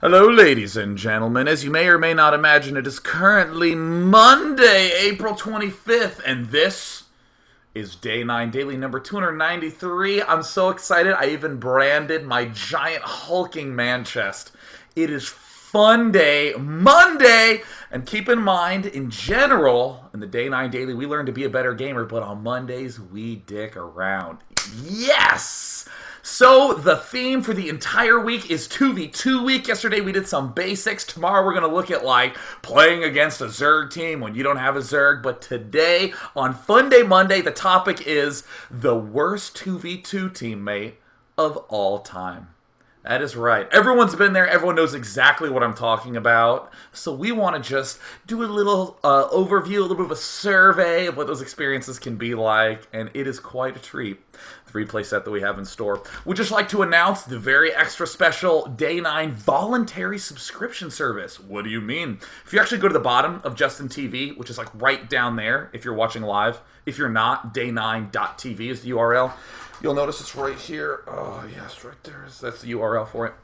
Hello, ladies and gentlemen. As you may or may not imagine, it is currently Monday, April 25th, and this is Day 9 Daily number 293. I'm so excited, I even branded my giant hulking man chest. It is Funday, Monday! And keep in mind, in general, in the Day 9 Daily, we learn to be a better gamer, but on Mondays, we dick around. Yes! So, the theme for the entire week is 2v2 week. Yesterday we did some basics. Tomorrow we're going to look at, playing against a Zerg team when you don't have a Zerg. But today, on Funday Monday, the topic is the worst 2v2 teammate of all time. That is right. Everyone's been there. Everyone knows exactly what I'm talking about. So we want to just do a little overview, a little bit of a survey of what those experiences can be like. And it is quite a treat. The replay set that we have in store. We'd just like to announce the very extra special Day 9 voluntary subscription service. What do you mean? If you actually go to the bottom of Justin TV, which is right down there if you're watching live. If you're not, day9.tv is the URL. You'll notice it's right here. Oh, yes, right there. That's the URL for it.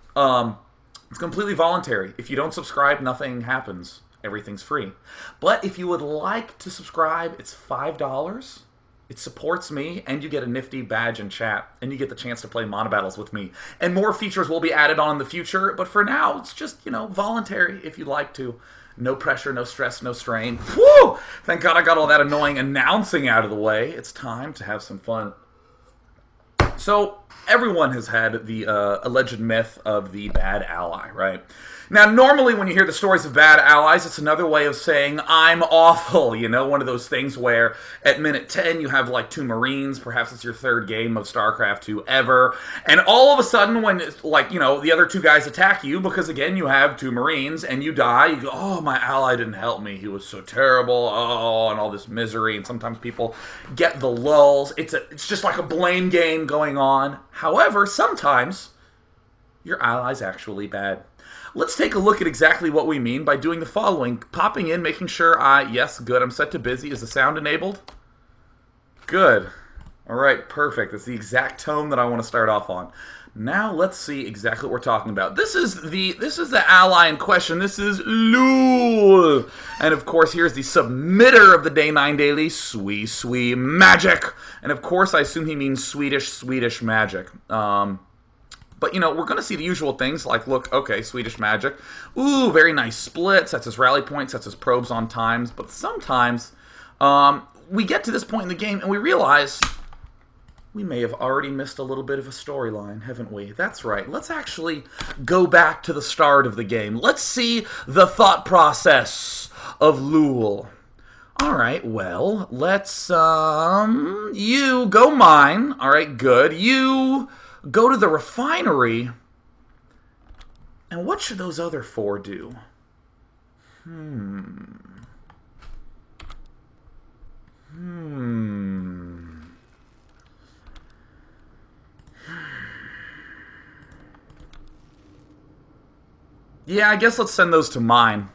It's completely voluntary. If you don't subscribe, nothing happens. Everything's free. But if you would like to subscribe, it's $5. It supports me, and you get a nifty badge and chat, and you get the chance to play mono battles with me. And more features will be added on in the future, but for now, it's just, voluntary if you'd like to. No pressure, no stress, no strain. Whew! Thank God I got all that annoying announcing out of the way. It's time to have some fun. So, everyone has had the alleged myth of the bad ally, right? Now, normally when you hear the stories of bad allies, it's another way of saying, I'm awful, one of those things where at minute 10 you have 2 Marines, perhaps it's your third game of StarCraft 2 ever, and all of a sudden when, the other 2 guys attack you, because again, you have 2 Marines, and you die, you go, oh, my ally didn't help me, he was so terrible, oh, and all this misery, and sometimes people get the lulls. It's just like a blame game going on. However, sometimes your ally's actually bad. Let's take a look at exactly what we mean by doing the following. Popping in, making sure yes, good, I'm set to busy. Is the sound enabled? Good. All right, perfect. That's the exact tone that I want to start off on. Now let's see exactly what we're talking about. This is the ally in question. This is Lul. And of course, here's the submitter of the Day 9 Daily, Swee Magic. And of course, I assume he means Swedish magic. But, we're going to see the usual things like, look, okay, Swedish magic. Ooh, very nice split. Sets his rally points, sets his probes on times. But sometimes we get to this point in the game and we realize we may have already missed a little bit of a storyline, haven't we? That's right. Let's actually go back to the start of the game. Let's see the thought process of Lul. All right, well, let's, you go mine. All right, good. You go to the refinery, and what should those other 4 do? Yeah, I guess let's send those to mine.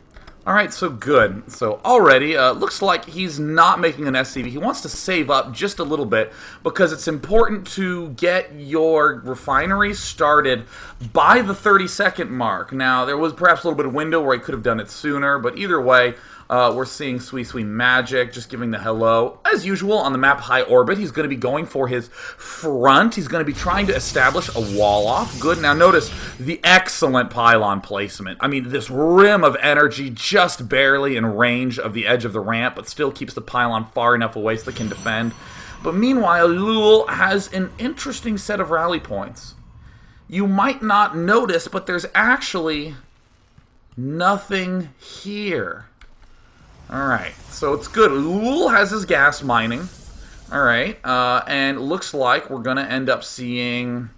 Alright, so good. So already, looks like he's not making an SCV. He wants to save up just a little bit because it's important to get your refinery started by the 30-second mark. Now, there was perhaps a little bit of window where he could have done it sooner, but either way, we're seeing Swee Magic just giving the hello. As usual, on the map High Orbit, he's going to be going for his front. He's going to be trying to establish a wall off. Good. Now notice the excellent pylon placement. I mean, this rim of energy just barely in range of the edge of the ramp, but still keeps the pylon far enough away so they can defend. But meanwhile, Lul has an interesting set of rally points. You might not notice, but there's actually nothing here. Alright, so it's good. Lul has his gas mining. Alright, and looks like we're going to end up seeing...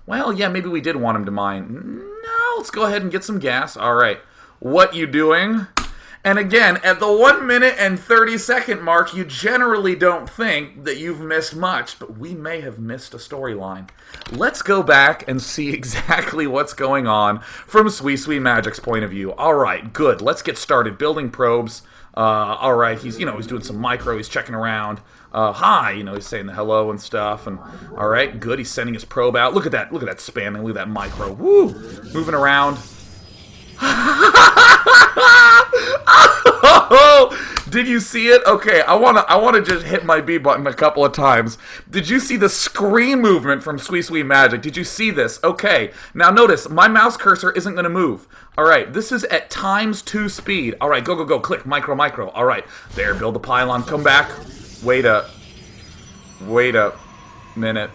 Well, yeah, maybe we did want him to mine. No, let's go ahead and get some gas. Alright, what you doing? And again, at the 1 minute and 30-second mark, you generally don't think that you've missed much, but we may have missed a storyline. Let's go back and see exactly what's going on from Swee Magic's point of view. Alright, good. Let's get started building probes. Alright, he's doing some micro, he's checking around. Hi, he's saying the hello and stuff. And alright, good, he's sending his probe out. Look at that spamming, look at that micro. Woo! Moving around. Did you see it? Okay, I wanna just hit my B button a couple of times. Did you see the screen movement from Sweet Magic? Did you see this? Okay, now notice my mouse cursor isn't gonna move. All right, this is at ×2 speed. All right, go, click, micro. All right, there, build the pylon, come back. Wait a minute.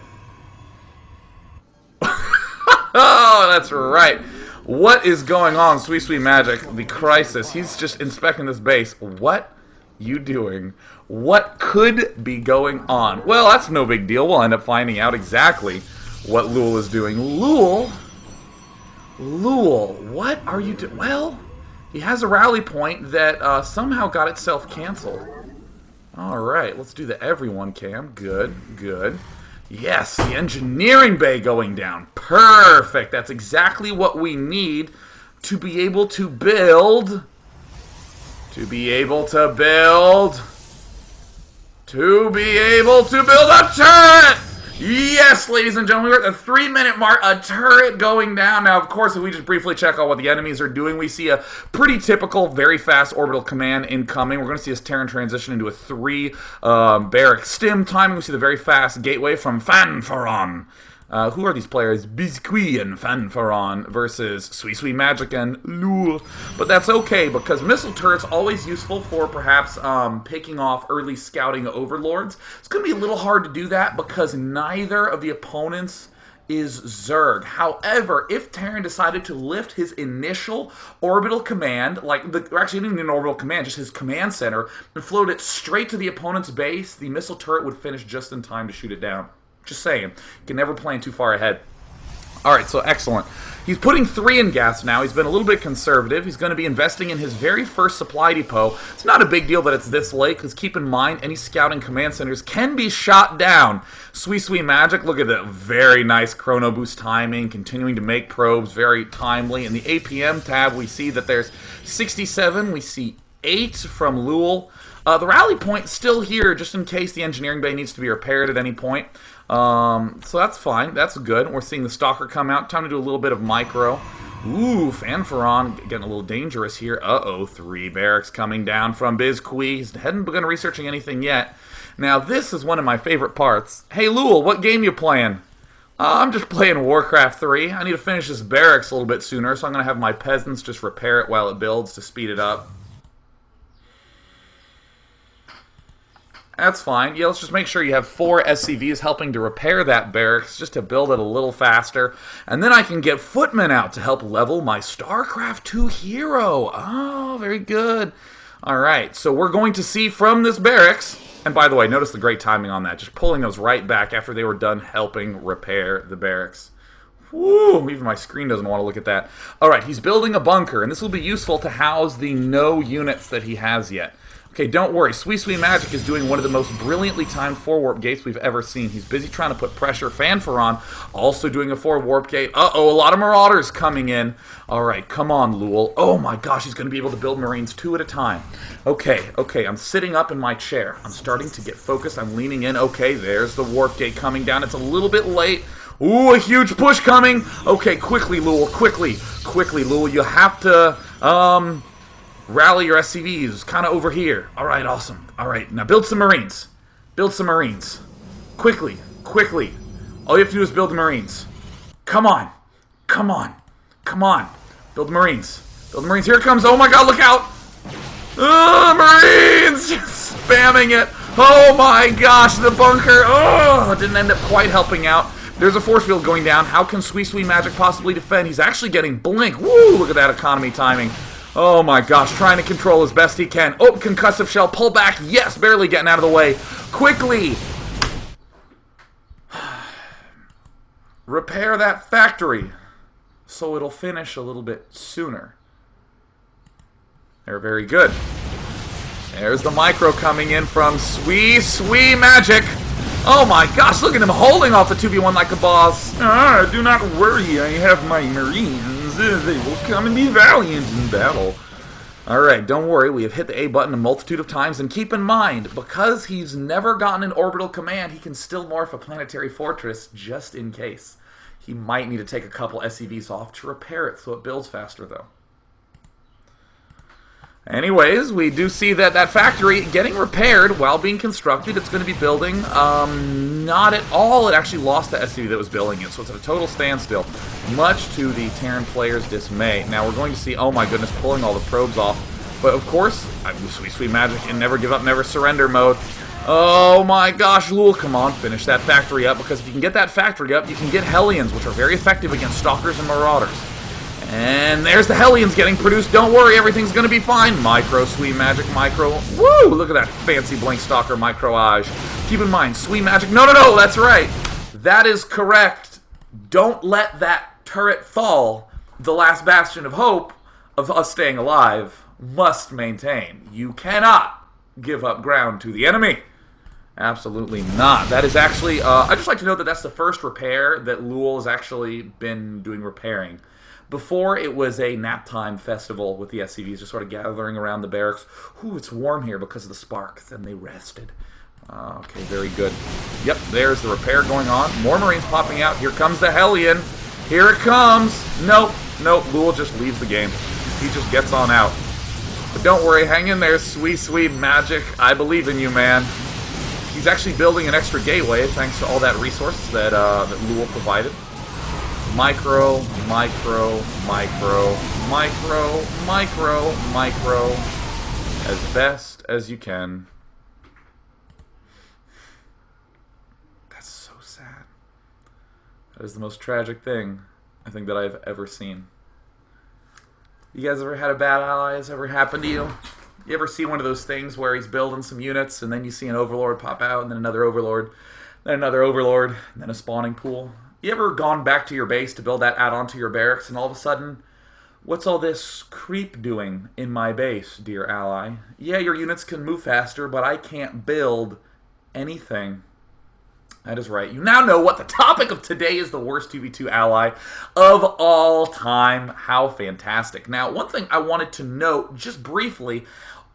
Oh, that's right. What is going on, Sweet Magic? The crisis. He's just inspecting this base. What you doing? What could be going on? Well, that's no big deal. We'll end up finding out exactly what Lul is doing. Lul, what are you doing? Well, he has a rally point that somehow got itself canceled. All right, let's do the everyone cam. Good. Yes, the engineering bay going down. Perfect. That's exactly what we need to be able to build. To be able to build a turret! Yes, ladies and gentlemen, we're at the 3-minute mark, a turret going down. Now, of course, if we just briefly check out what the enemies are doing, we see a pretty typical, very fast orbital command incoming. We're going to see this Terran transition into a 3 barrack stim timing. We see the very fast gateway from Fanfaron. Who are these players? Biscuit and Fanfaron versus Sweet Magic and Lul. But that's okay, because missile turrets always useful for perhaps picking off early scouting overlords. It's going to be a little hard to do that because neither of the opponents is Zerg. However, if Terran decided to lift his initial orbital command, actually not even an orbital command, just his command center, and float it straight to the opponent's base, the missile turret would finish just in time to shoot it down. Just saying. You can never plan too far ahead. Alright, so excellent. He's putting 3 in gas now. He's been a little bit conservative. He's going to be investing in his very first supply depot. It's not a big deal that it's this late, because keep in mind, any scouting command centers can be shot down. Sweet Magic, look at that. Very nice chrono boost timing, continuing to make probes, very timely. In the APM tab, we see that there's 67. We see 8 from Lul. The rally point still here, just in case the engineering bay needs to be repaired at any point. So that's fine. That's good. We're seeing the Stalker come out. Time to do a little bit of micro. Ooh, Fanfaron getting a little dangerous here. Uh-oh, 3 barracks coming down from Bizqui. He hadn't begun researching anything yet. Now, this is one of my favorite parts. Hey, Lul, what game you playing? I'm just playing Warcraft 3. I need to finish this barracks a little bit sooner, so I'm going to have my peasants just repair it while it builds to speed it up. That's fine. Yeah, let's just make sure you have 4 SCVs helping to repair that barracks just to build it a little faster. And then I can get footmen out to help level my StarCraft 2 hero. Oh, very good. All right, so we're going to see from this barracks. And by the way, notice the great timing on that. Just pulling those right back after they were done helping repair the barracks. Woo, even my screen doesn't want to look at that. All right, he's building a bunker, and this will be useful to house the no units that he has yet. Okay, don't worry. Sweet Magic is doing one of the most brilliantly timed 4-warp gates we've ever seen. He's busy trying to put pressure. Fanfaron also doing a 4-warp gate. Uh-oh, a lot of Marauders coming in. All right, come on, Lul. Oh my gosh, he's going to be able to build Marines 2 at a time. Okay, I'm sitting up in my chair. I'm starting to get focused. I'm leaning in. Okay, there's the warp gate coming down. It's a little bit late. Ooh, a huge push coming. Okay, quickly, Lul, quickly, Lul. You have to, rally your SCVs, kind of over here. All right, awesome. All right, now build some Marines. Quickly. All you have to do is build the Marines. Come on. Build the Marines. Here it comes. Oh my god, look out. Marines! Just spamming it. Oh my gosh, the bunker. Oh, it didn't end up quite helping out. There's a force field going down. How can Sweet Magic possibly defend? He's actually getting blink. Woo, look at that economy timing. Oh my gosh, trying to control as best he can. Oh, concussive shell, pull back. Yes, barely getting out of the way. Quickly. Repair that factory so it'll finish a little bit sooner. They're very good. There's the micro coming in from Sweet Magic. Oh my gosh, look at him holding off the 2v1 like a boss. Do not worry, I have my Marines. They will come and be valiant in battle. Alright, don't worry, we have hit the A button a multitude of times, and keep in mind, because he's never gotten an orbital command, he can still morph a planetary fortress just in case. He might need to take a couple SCVs off to repair it so it builds faster, though. Anyways, we do see that that factory getting repaired while being constructed. It's going to be building. Not at all. It actually lost the SUV that was building it, so it's at a total standstill, much to the Terran players' dismay. Now we're going to see, oh my goodness, pulling all the probes off. But of course, sweet magic in never give up, never surrender mode. Oh my gosh, Lul, come on, finish that factory up, because if you can get that factory up, you can get Hellions, which are very effective against Stalkers and Marauders. And there's the Hellions getting produced. Don't worry, everything's going to be fine. Micro, sweet magic, micro. Woo! Look at that fancy Blink Stalker microage. Keep in mind, sweet magic. No, that's right. That is correct. Don't let that turret fall. The last bastion of hope of us staying alive must maintain. You cannot give up ground to the enemy. Absolutely not. That is actually, I'd just like to note that that's the first repair that Lul has actually been doing repairing. Before, it was a nap time festival with the SCVs just sort of gathering around the barracks. Ooh, it's warm here because of the spark. Then they rested. Okay, very good. Yep, there's the repair going on. More Marines popping out. Here comes the Hellion. Here it comes. Nope, Lul just leaves the game. He just gets on out. But don't worry, hang in there, sweet magic. I believe in you, man. He's actually building an extra gateway thanks to all that resource that Lul provided. Micro, as best as you can. That's so sad. That is the most tragic thing I think that I've ever seen. You guys ever had a bad ally? Has ever happened to you? You ever see one of those things where he's building some units and then you see an overlord pop out and then another overlord, then another overlord, and then a spawning pool? You ever gone back to your base to build that add-on to your barracks, and all of a sudden, what's all this creep doing in my base, dear ally? Yeah, your units can move faster, but I can't build anything. That is right. You now know what the topic of today is: the worst 2v2 ally of all time. How fantastic. Now, one thing I wanted to note, just briefly,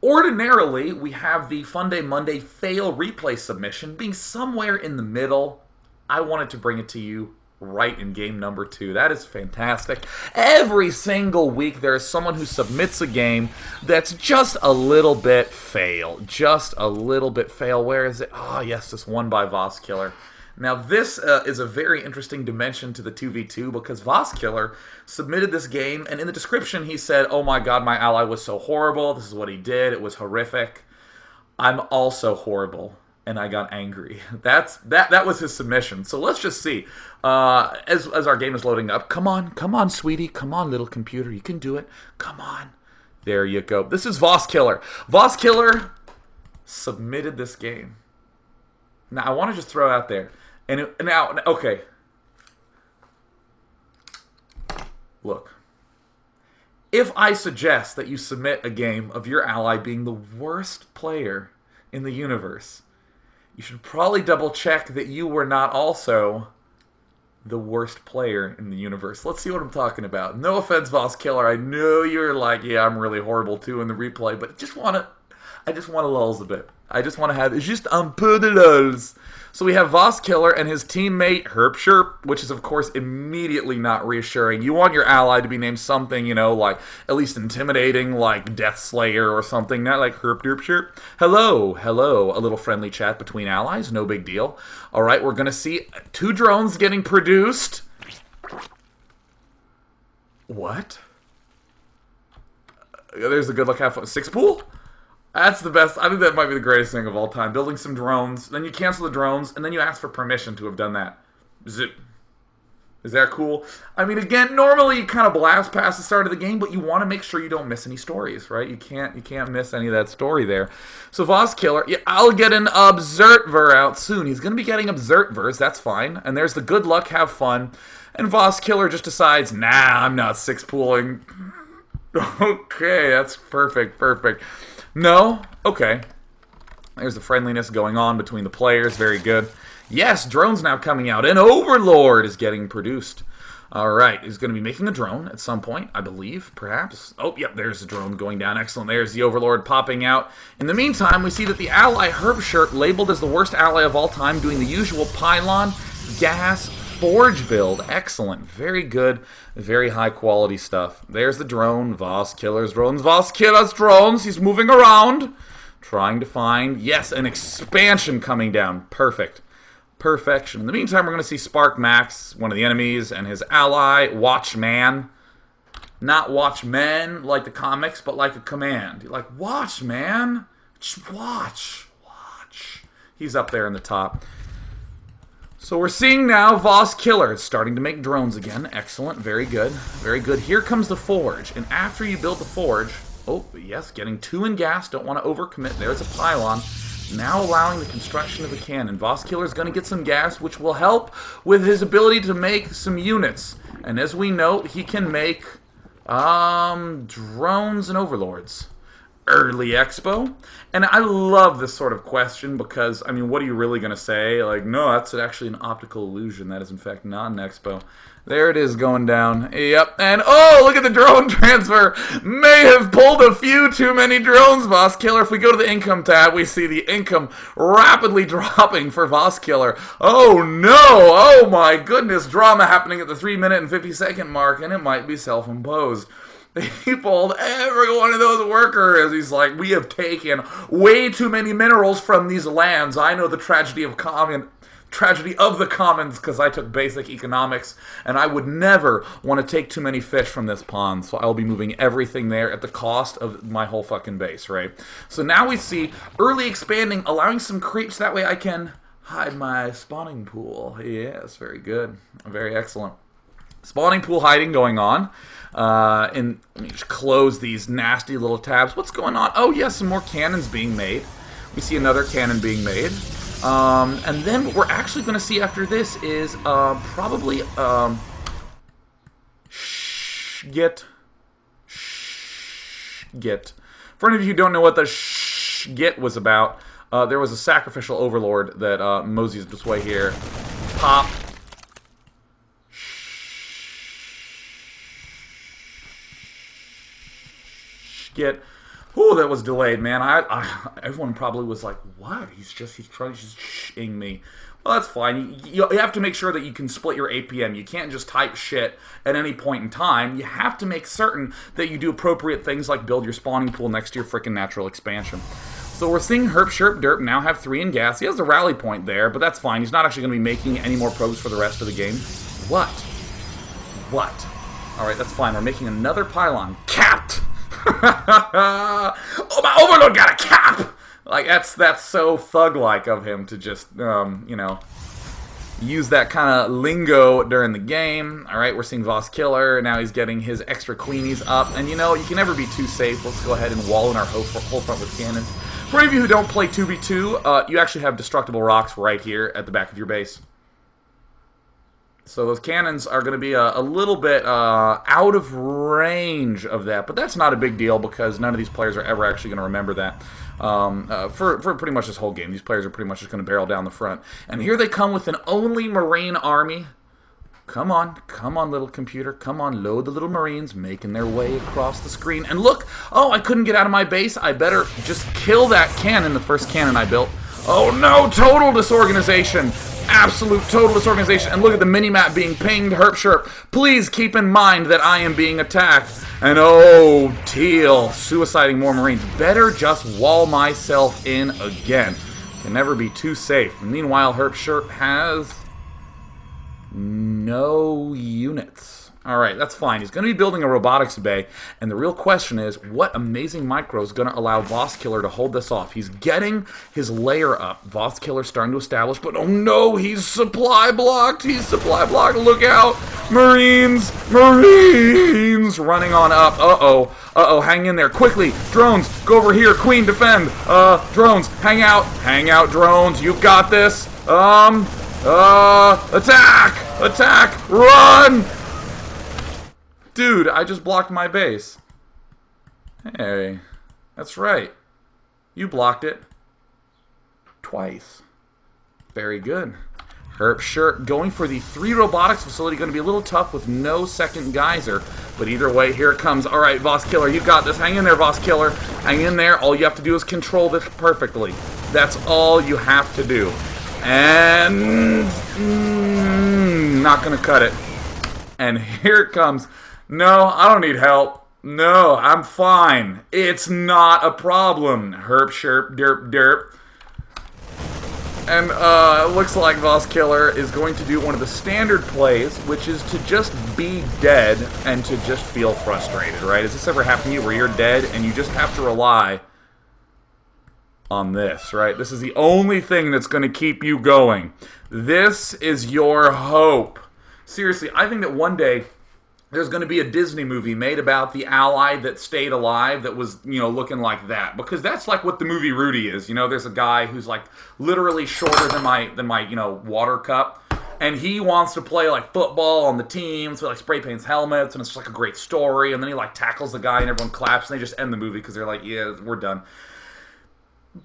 ordinarily, we have the Funday Monday fail replay submission being somewhere in the middle. I wanted to bring it to you right in game number 2. That is fantastic. Every single week there is someone who submits a game that's just a little bit fail. Just a little bit fail. Where is it? Oh, yes, this one by Voskiller. Now, this is a very interesting dimension to the 2v2 because Voskiller submitted this game, and in the description he said, oh my god, my ally was so horrible. This is what he did. It was horrific. I'm also horrible. And I got angry. That was his submission. So let's just see. As our game is loading up. Come on, sweetie. Come on, little computer. You can do it. Come on. There you go. This is Voskiller. Voskiller submitted this game. Now, I want to just throw out there. Okay. Look. If I suggest that you submit a game of your ally being the worst player in the universe, you should probably double check that you were not also the worst player in the universe. Let's see what I'm talking about. No offense, Voskiller. I know you're like, yeah, I'm really horrible too in the replay, but I just want to lulls a bit. I just want to have, it's just un peu de lulls. So we have Voskiller and his teammate Herp Sherp, which is of course immediately not reassuring. You want your ally to be named something, like at least intimidating, like Death Slayer or something, not like Herp Derp Sherp. Hello, a little friendly chat between allies, no big deal. All right, we're going to see 2 drones getting produced. What? There's a good luck, have fun. 6 pool? That's the best. I think that might be the greatest thing of all time. Building some drones, then you cancel the drones, and then you ask for permission to have done that. Is that cool? I mean, again, normally you kind of blast past the start of the game, but you want to make sure you don't miss any stories, right? You can't miss any of that story there. So Voskiller, yeah, I'll get an Observer out soon. He's going to be getting Observers, that's fine. And there's the good luck, have fun. And Voskiller just decides, nah, I'm not 6 pooling. Okay, that's perfect. No? Okay. There's the friendliness going on between the players. Very good. Yes, drone's now coming out. An Overlord is getting produced. All right. He's going to be making a drone at some point, I believe, perhaps. Oh, yep, there's the drone going down. Excellent. There's the Overlord popping out. In the meantime, we see that the ally Herp Sherp, labeled as the worst ally of all time, doing the usual pylon, gas, forge build. Excellent. Very good. Very high quality stuff. There's the drone. Voss Killer's drones. Voss Killer's drones. He's moving around. Trying to find, yes, an expansion coming down. Perfect. Perfection. In the meantime, we're going to see Spark Max, one of the enemies, and his ally, Watchman. Not Watchmen like the comics, but like a command. You're like, watch, man. Watch. Watch. He's up there in the top. So we're seeing now Voss Killer is starting to make drones again. Excellent. Very good. Very good. Here comes the forge. And after you build the forge... Oh, yes, getting 2 in gas. Don't want to overcommit. There's a pylon. Now allowing the construction of a cannon. Voss Killer's going to get some gas, which will help with his ability to make some units. And as we note, he can make drones and overlords. Early Expo. And I love this sort of question because, I mean, what are you really going to say? Like, no, that's actually an optical illusion. That is, in fact, not an Expo. There it is going down. Yep. And, oh, look at the drone transfer. May have pulled a few too many drones, Voss Killer. If we go to the income tab, we see the income rapidly dropping for Voss Killer. Oh, no. Oh, my goodness. Drama happening at the 3-minute and 50-second mark, and it might be self-imposed. He pulled every one of those workers. He's like, we have taken way too many minerals from these lands. I know the tragedy of the commons because I took basic economics, and I would never want to take too many fish from this pond, so I'll be moving everything there at the cost of my whole fucking base, right? So now we see early expanding, allowing some creeps. That way I can hide my spawning pool. Yes, very good. Very excellent. Spawning pool hiding going on. And let me just close these nasty little tabs. What's going on? Oh, yes, some more cannons being made. We see another cannon being made. And then what we're actually going to see after this is probably get. For any of you who don't know what the get was about, there was a sacrificial overlord that moseys this way here. Pop. Get. Ooh, that was delayed, man. Everyone probably was like, "What? He's trying to shing me." Well, that's fine. You have to make sure that you can split your APM. You can't just type shit at any point in time. You have to make certain that you do appropriate things like build your spawning pool next to your freaking natural expansion. So we're seeing Herp Sherp Derp now have 3 in gas. He has the rally point there, but that's fine. He's not actually going to be making any more probes for the rest of the game. What? All right, that's fine. We're making another pylon. Capped! Oh, my overlord got a cap! Like, that's so thug-like of him to just, use that kind of lingo during the game. Alright, we're seeing Voss Killer. Now he's getting his extra queenies up. And, you can never be too safe. Let's go ahead and wall in our whole front with cannons. For any of you who don't play 2v2, you actually have destructible rocks right here at the back of your base. So those cannons are going to be a little bit out of range of that. But that's not a big deal because none of these players are ever actually going to remember that. For pretty much this whole game, these players are pretty much just going to barrel down the front. And here they come with an only Marine army. Come on, little computer. Come on, load the little Marines, making their way across the screen. And look, oh, I couldn't get out of my base. I better just kill that cannon, the first cannon I built. Oh no, total disorganization. Absolute total disorganization. And look at the minimap being pinged. Herp Sherp, please keep in mind that I am being attacked. And oh, Teal, suiciding more Marines. Better just wall myself in again. Can never be too safe. Meanwhile, Herp Sherp has no units. Alright, that's fine. He's going to be building a robotics bay, and the real question is, what amazing micro is going to allow Voss Killer to hold this off? He's getting his layer up. Voss Killer starting to establish, but oh no, he's supply blocked. Look out. Marines running on up. Uh-oh, hang in there. Quickly, drones, go over here. Queen, defend. Drones, hang out, drones. You've got this. Attack, run. Dude, I just blocked my base. Hey, that's right. You blocked it. Twice. Very good. Herp Sherp going for the 3 robotics facility. Going to be a little tough with no second geyser. But either way, here it comes. All right, Voss Killer, you got this. Hang in there, Voss Killer. Hang in there. All you have to do is control this perfectly. That's all you have to do. And not going to cut it. And here it comes. No, I don't need help. No, I'm fine. It's not a problem. Herp Sherp derp derp. And it looks like Boss Killer is going to do one of the standard plays, which is to just be dead and to just feel frustrated, right? Has this ever happened to you where you're dead and you just have to rely on this, right? This is the only thing that's going to keep you going. This is your hope. Seriously, I think that one day there's going to be a Disney movie made about the ally that stayed alive that was, looking like that. Because that's like what the movie Rudy is. There's a guy who's like literally shorter than my water cup. And he wants to play like football on the team, so like spray paints helmets, and it's just like a great story. And then he like tackles the guy and everyone claps and they just end the movie because they're like, yeah, we're done.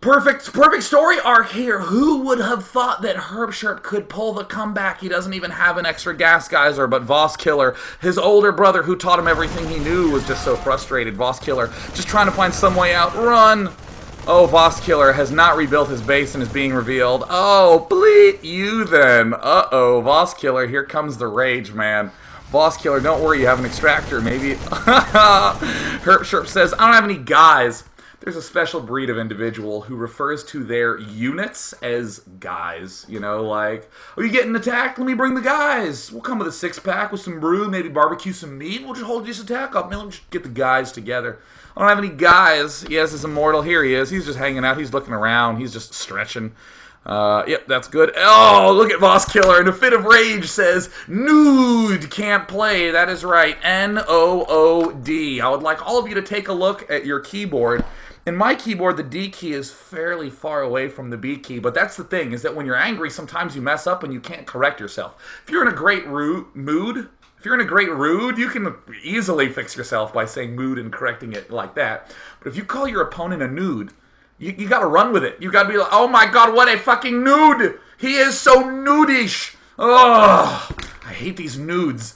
Perfect story arc here. Who would have thought that Herp Sherp could pull the comeback? He doesn't even have an extra gas geyser, but Voss Killer, his older brother who taught him everything he knew, was just so frustrated. Voss Killer just trying to find some way out. Run! Oh, Voss Killer has not rebuilt his base and is being revealed. Oh, bleep you then. Uh-oh, Voss Killer, here comes the rage, man. Voss Killer, don't worry, you have an extractor, maybe. Herp Sherp says, I don't have any guys. There's a special breed of individual who refers to their units as guys. Like, oh, you getting attacked? Let me bring the guys. We'll come with a 6-pack with some brew, maybe barbecue some meat. We'll just hold this attack up. Man, let me just get the guys together. I don't have any guys. Yes, his immortal. Here he is. He's just hanging out. He's looking around. He's just stretching. Yep, that's good. Oh, look at Voss Killer in a fit of rage says, nude, can't play. That is right. N-O-O-D. I would like all of you to take a look at your keyboard. In my keyboard, the D key is fairly far away from the B key, but that's the thing, is that when you're angry, sometimes you mess up and you can't correct yourself. If you're in a great mood, you can easily fix yourself by saying mood and correcting it like that. But if you call your opponent a nude, you gotta run with it. You gotta be like, oh my god, what a fucking nude! He is so nudish! Oh, I hate these nudes.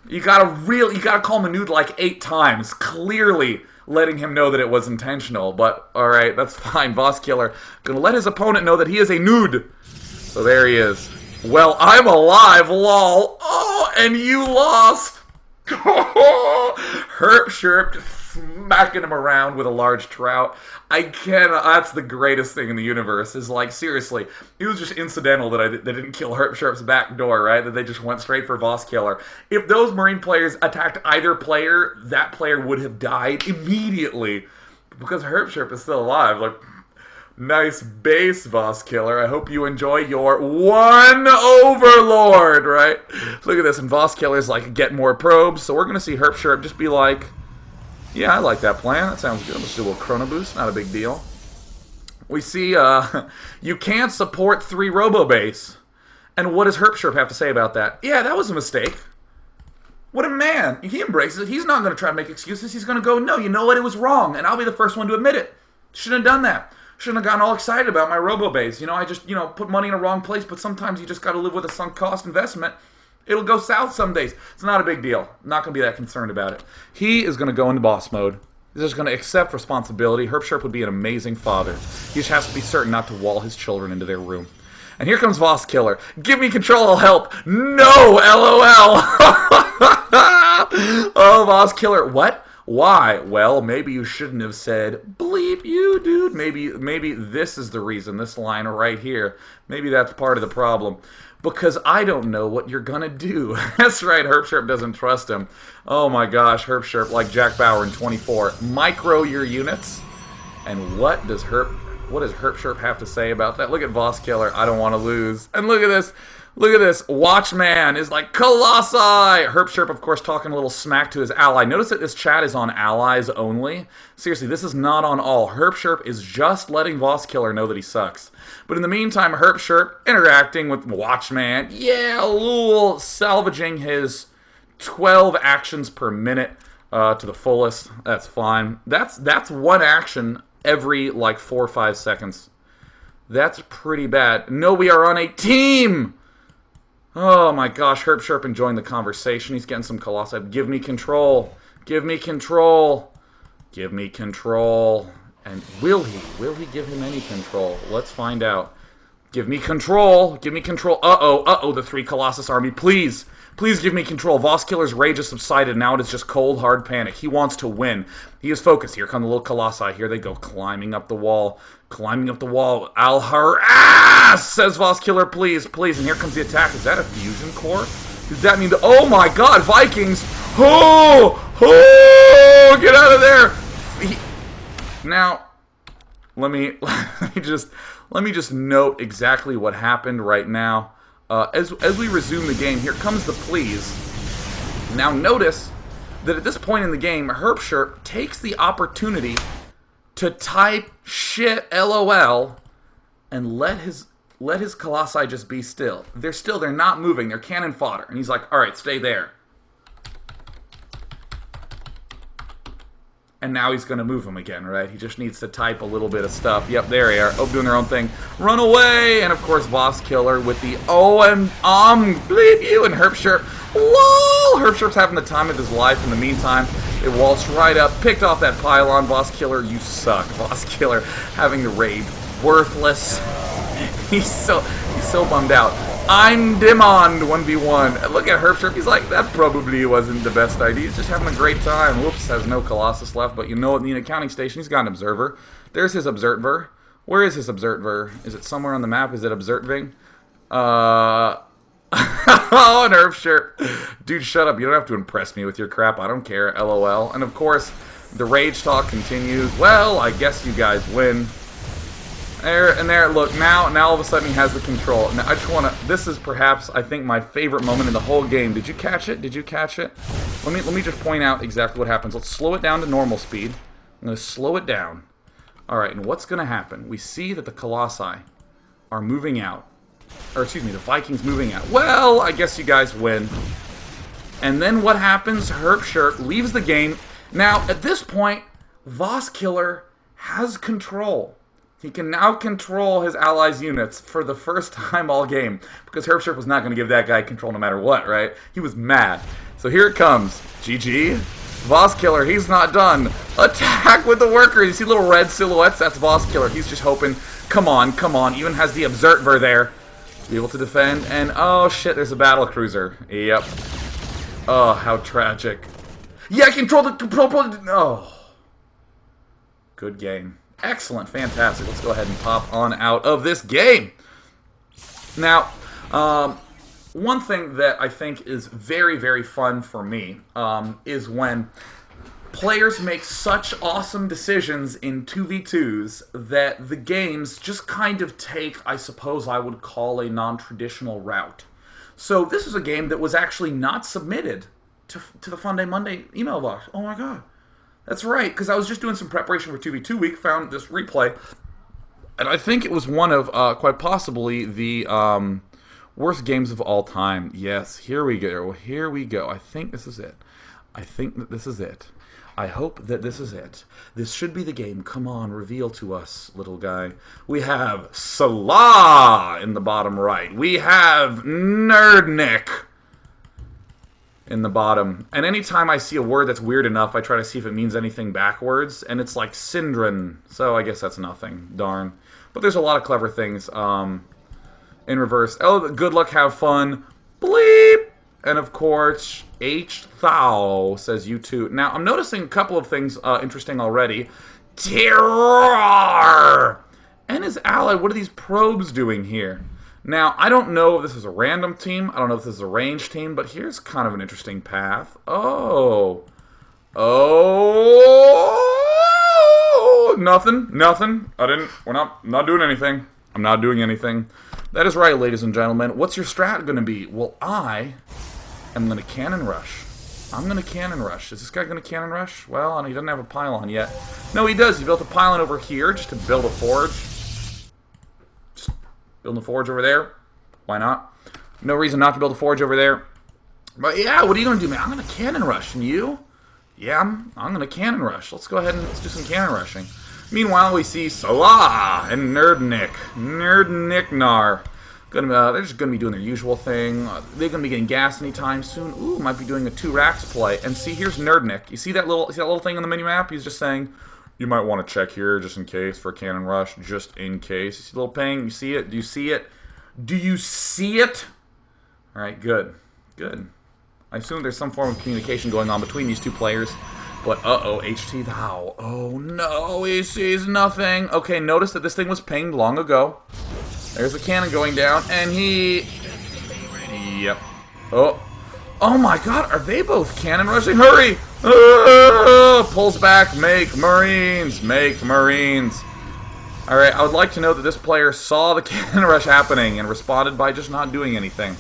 You gotta call him a nude like 8 times, clearly letting him know that it was intentional. But, alright, that's fine. Voss Killer gonna let his opponent know that he is a nude. So there he is. Well, I'm alive, lol. Oh, and you lost. Herp Sherp smacking him around with a large trout. That's the greatest thing in the universe, is like, seriously, it was just incidental that they didn't kill Herp Sherp's back door, right? That they just went straight for Voss Killer. If those Marine players attacked either player, that player would have died immediately. Because Herp Sherp is still alive. Like, nice base, Voss Killer. I hope you enjoy your one overlord, right? Look at this, and Voss Killer's like, get more probes. So we're going to see Herp Sherp just be like, yeah, I like that plan. That sounds good. Let's do a little chrono boost. Not a big deal. We see you can't support 3 robo-base. And what does Herp Sherp have to say about that? Yeah, that was a mistake. What a man. He embraces it. He's not going to try to make excuses. He's going to go, no, you know what? It was wrong. And I'll be the first one to admit it. Shouldn't have done that. Shouldn't have gotten all excited about my robo-base. I just, put money in a wrong place. But sometimes you just got to live with a sunk cost investment. It'll go south some days. It's not a big deal. I'm not going to be that concerned about it. He is going to go into boss mode. He's just going to accept responsibility. Herp Sherp would be an amazing father. He just has to be certain not to wall his children into their room. And here comes Voss Killer. Give me control, I'll help. No, LOL. Oh, Voss Killer. What? Why? Well, maybe you shouldn't have said, bleep you, dude. Maybe this is the reason, this line right here. Maybe that's part of the problem. Because I don't know what you're gonna do. That's right, Herp Sherp doesn't trust him. Oh my gosh, Herp Sherp, like Jack Bauer in 24. Micro your units. And what does Herp Sherp have to say about that? Look at Voss Killer, I don't want to lose. And look at this. Look at this. Watchman is like, Colossi! Herp Sherp, of course, talking a little smack to his ally. Notice that this chat is on allies only. Seriously, this is not on all. Herp Sherp is just letting Voss Killer know that he sucks. But in the meantime, Herp Sherp interacting with Watchman. Yeah, Lul salvaging his 12 actions per minute to the fullest. That's fine. That's one action every, like, 4 or 5 seconds. That's pretty bad. No, we are on a team! Oh my gosh, Herp Sherp enjoying the conversation. He's getting some colossi. Give me control. Give me control. Give me control. And will he? Will he give him any control? Let's find out. Give me control. Give me control. Uh-oh. Uh-oh, the 3 Colossus army. Please. Please give me control. Vosskiller's rage has subsided. Now it is just cold, hard panic. He wants to win. He is focused. Here come the little Colossi. Here they go, climbing up the wall. Climbing up the wall. I'll harass, says Vosskiller, please, please. And here comes the attack. Is that a fusion core? Does that mean oh my god, Vikings! Oh! Oh! Get out of there! Now, let me just note exactly what happened right now. As we resume the game, here comes the please. Now notice that at this point in the game, Herp Sherp takes the opportunity to type shit LOL and let his Colossi just be still. They're not moving. They're cannon fodder. And he's like, alright, stay there. And now he's going to move them again, right? He just needs to type a little bit of stuff. Yep, there they are. Oh, doing their own thing. Run away! And of course, Vosskiller with the bleep you, and Herp Sherp. Lol! Herp Sherp's having the time of his life. In the meantime, they waltzed right up, picked off that pylon. Vosskiller, you suck. Vosskiller having the rage. Worthless. He's so bummed out. I'm Dimond 1v1. Look at Herp Sherp. He's like, that probably wasn't the best idea. He's just having a great time. Whoops, has no Colossus left. But you know what? In the accounting station, he's got an observer. There's his observer. Where is his observer? Is it somewhere on the map? Is it observing? Oh, and Herp Sherp. Dude, shut up. You don't have to impress me with your crap. I don't care. LOL. And of course, the rage talk continues. Well, I guess you guys win. There, look, now all of a sudden he has the control. Now, I just want to, this is perhaps, I think, my favorite moment in the whole game. Did you catch it? Did you catch it? Let me just point out exactly what happens. Let's slow it down to normal speed. I'm going to slow it down. Alright, and what's going to happen? We see that the Colossi are moving out. Or, excuse me, the Vikings moving out. Well, I guess you guys win. And then what happens? Herp Sherp leaves the game. Now, at this point, Vosskiller has control. He can now control his allies' units for the first time all game. Because Herp Sherp was not going to give that guy control no matter what, right? He was mad. So here it comes. GG. Vosskiller, he's not done. Attack with the workers. You see little red silhouettes? That's Vosskiller. He's just hoping. Come on, come on. Even has the observer there to be able to defend. And, oh shit, there's a battle cruiser. Yep. Oh, how tragic. Yeah, control the... Oh. Good game. Excellent, fantastic. Let's go ahead and pop on out of this game. Now, one thing that I think is very, very fun for me is when players make such awesome decisions in 2v2s that the games just kind of take, I suppose I would call, a non-traditional route. So this is a game that was actually not submitted to the Funday Monday email box. Oh my god. That's right, because I was just doing some preparation for 2v2 week, found this replay, and I think it was one of, quite possibly, the worst games of all time. Yes, here we go, here we go. I think this is it. I think that this is it. I hope that this is it. This should be the game. Come on, reveal to us, little guy. We have Salah in the bottom right. We have Nerdnick in the bottom. And anytime I see a word that's weird enough, I try to see if it means anything backwards. And it's like Syndron. So I guess that's nothing. Darn. But there's a lot of clever things in reverse. Oh, good luck, have fun. Bleep! And of course, Phthalo says you too. Now, I'm noticing a couple of things interesting already. Terror! And his ally, what are these probes doing here? Now, I don't know if this is a random team. I don't know if this is a ranged team, but here's kind of an interesting path. Oh. Oh. Nothing. We're not doing anything. I'm not doing anything. That is right, ladies and gentlemen. What's your strat going to be? Well, I am going to cannon rush. I'm going to cannon rush. Is this guy going to cannon rush? Well, he doesn't have a pylon yet. No, he does. He built a pylon over here just to build a forge. Building a forge over there. Why not? No reason not to build a forge over there. But yeah, what are you going to do, man? I'm going to cannon rush. And you? Yeah, I'm going to cannon rush. Let's go ahead and let's do some cannon rushing. Meanwhile, we see Salah and Nerdnick. Nerdnicknar. They're just going to be doing their usual thing. They're going to be getting gas anytime soon. Ooh, might be doing a 2 racks play. And see, here's Nerdnick. You see that little thing on the mini-map? He's just saying, you might want to check here just in case for a cannon rush, just in case. You see the little ping? You see it? Do you see it? Do you see it? All right, good. Good. I assume there's some form of communication going on between these two players. But, uh-oh, HT Thou. Oh, no, he sees nothing. Okay, notice that this thing was pinged long ago. There's a cannon going down, and he... Yep. Oh. Oh, my God, are they both cannon rushing? Hurry! Pulls back. Make Marines. Make Marines. All right, I would like to know that this player saw the cannon rush happening and responded by just not doing anything.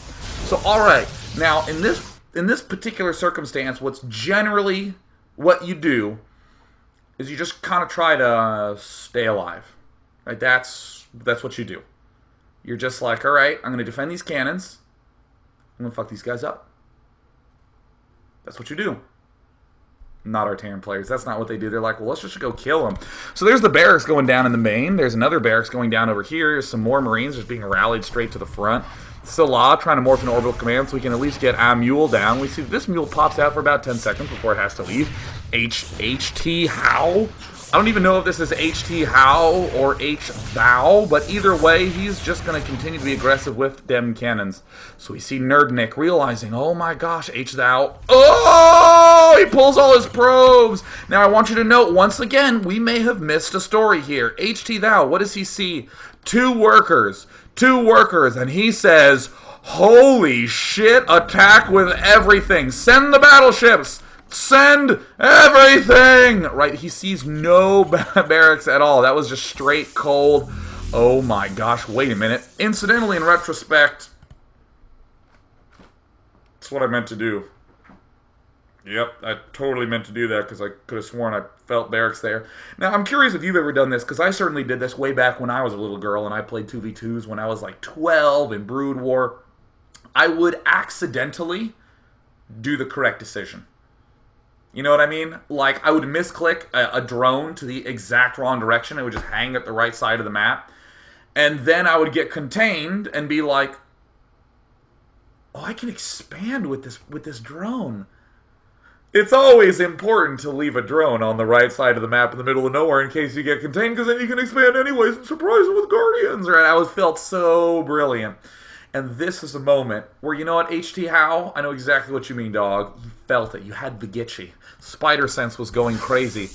So, all right. Now, in this particular circumstance, what's generally... what you do is you just kind of try to stay alive. Right? That's what you do. You're just like, all right, I'm going to defend these cannons. I'm going to fuck these guys up. That's what you do. Not our Terran players. That's not what they do. They're like, well, let's just go kill them. So there's the barracks going down in the main. There's another barracks going down over here. There's some more Marines just being rallied straight to the front. Salah trying to morph an orbital command so we can at least get a mule down. We see this mule pops out for about 10 seconds before it has to leave. HT How? I don't even know if this is HT How or H Thou, but either way, he's just going to continue to be aggressive with them cannons. So we see Nerdnick realizing, oh my gosh, H Thou. Oh! He pulls all his probes! Now I want you to note, once again, we may have missed a story here. HT Thou, what does he see? Two workers, and he says, holy shit, attack with everything. Send the battleships. Send everything. Right, he sees no barracks at all. That was just straight cold. Oh my gosh, wait a minute. Incidentally, in retrospect, that's what I meant to do. Yep, I totally meant to do that because I could have sworn I felt barracks there. Now, I'm curious if you've ever done this, because I certainly did this way back when I was a little girl and I played 2v2s when I was like 12 in Brood War. I would accidentally do the correct decision. You know what I mean? Like, I would misclick a drone to the exact wrong direction. It would just hang at the right side of the map. And then I would get contained and be like, oh, I can expand with this drone. It's always important to leave a drone on the right side of the map in the middle of nowhere in case you get contained, because then you can expand anyways and surprise them with Guardians. Right? I always felt so brilliant. And this is a moment where, you know what, HT How? I know exactly what you mean, dog. You felt it. You had the Gitchy. Spider sense was going crazy.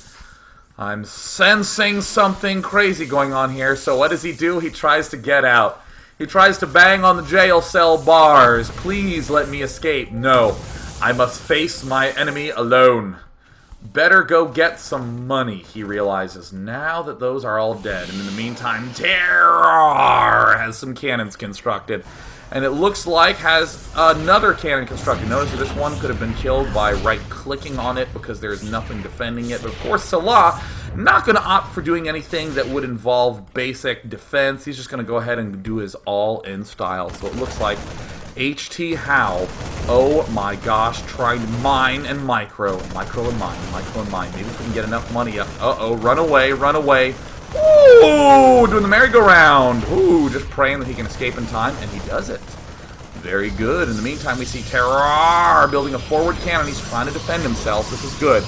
I'm sensing something crazy going on here. So what does he do? He tries to get out. He tries to bang on the jail cell bars. Please let me escape. No. I must face my enemy alone. Better go get some money, he realizes, now that those are all dead. And in the meantime, Terror has some cannons constructed. And it looks like has another cannon constructed. Notice that this one could have been killed by right-clicking on it because there's nothing defending it. But of course, Salah, not going to opt for doing anything that would involve basic defense. He's just going to go ahead and do his all-in style. So it looks like HT How, oh my gosh, trying to mine and micro and mine. Maybe if we can get enough money up. Uh-oh, run away. Ooh, doing the merry-go-round. Ooh, just praying that he can escape in time, and he does it. Very good. In the meantime, we see Terror building a forward cannon. He's trying to defend himself. This is good.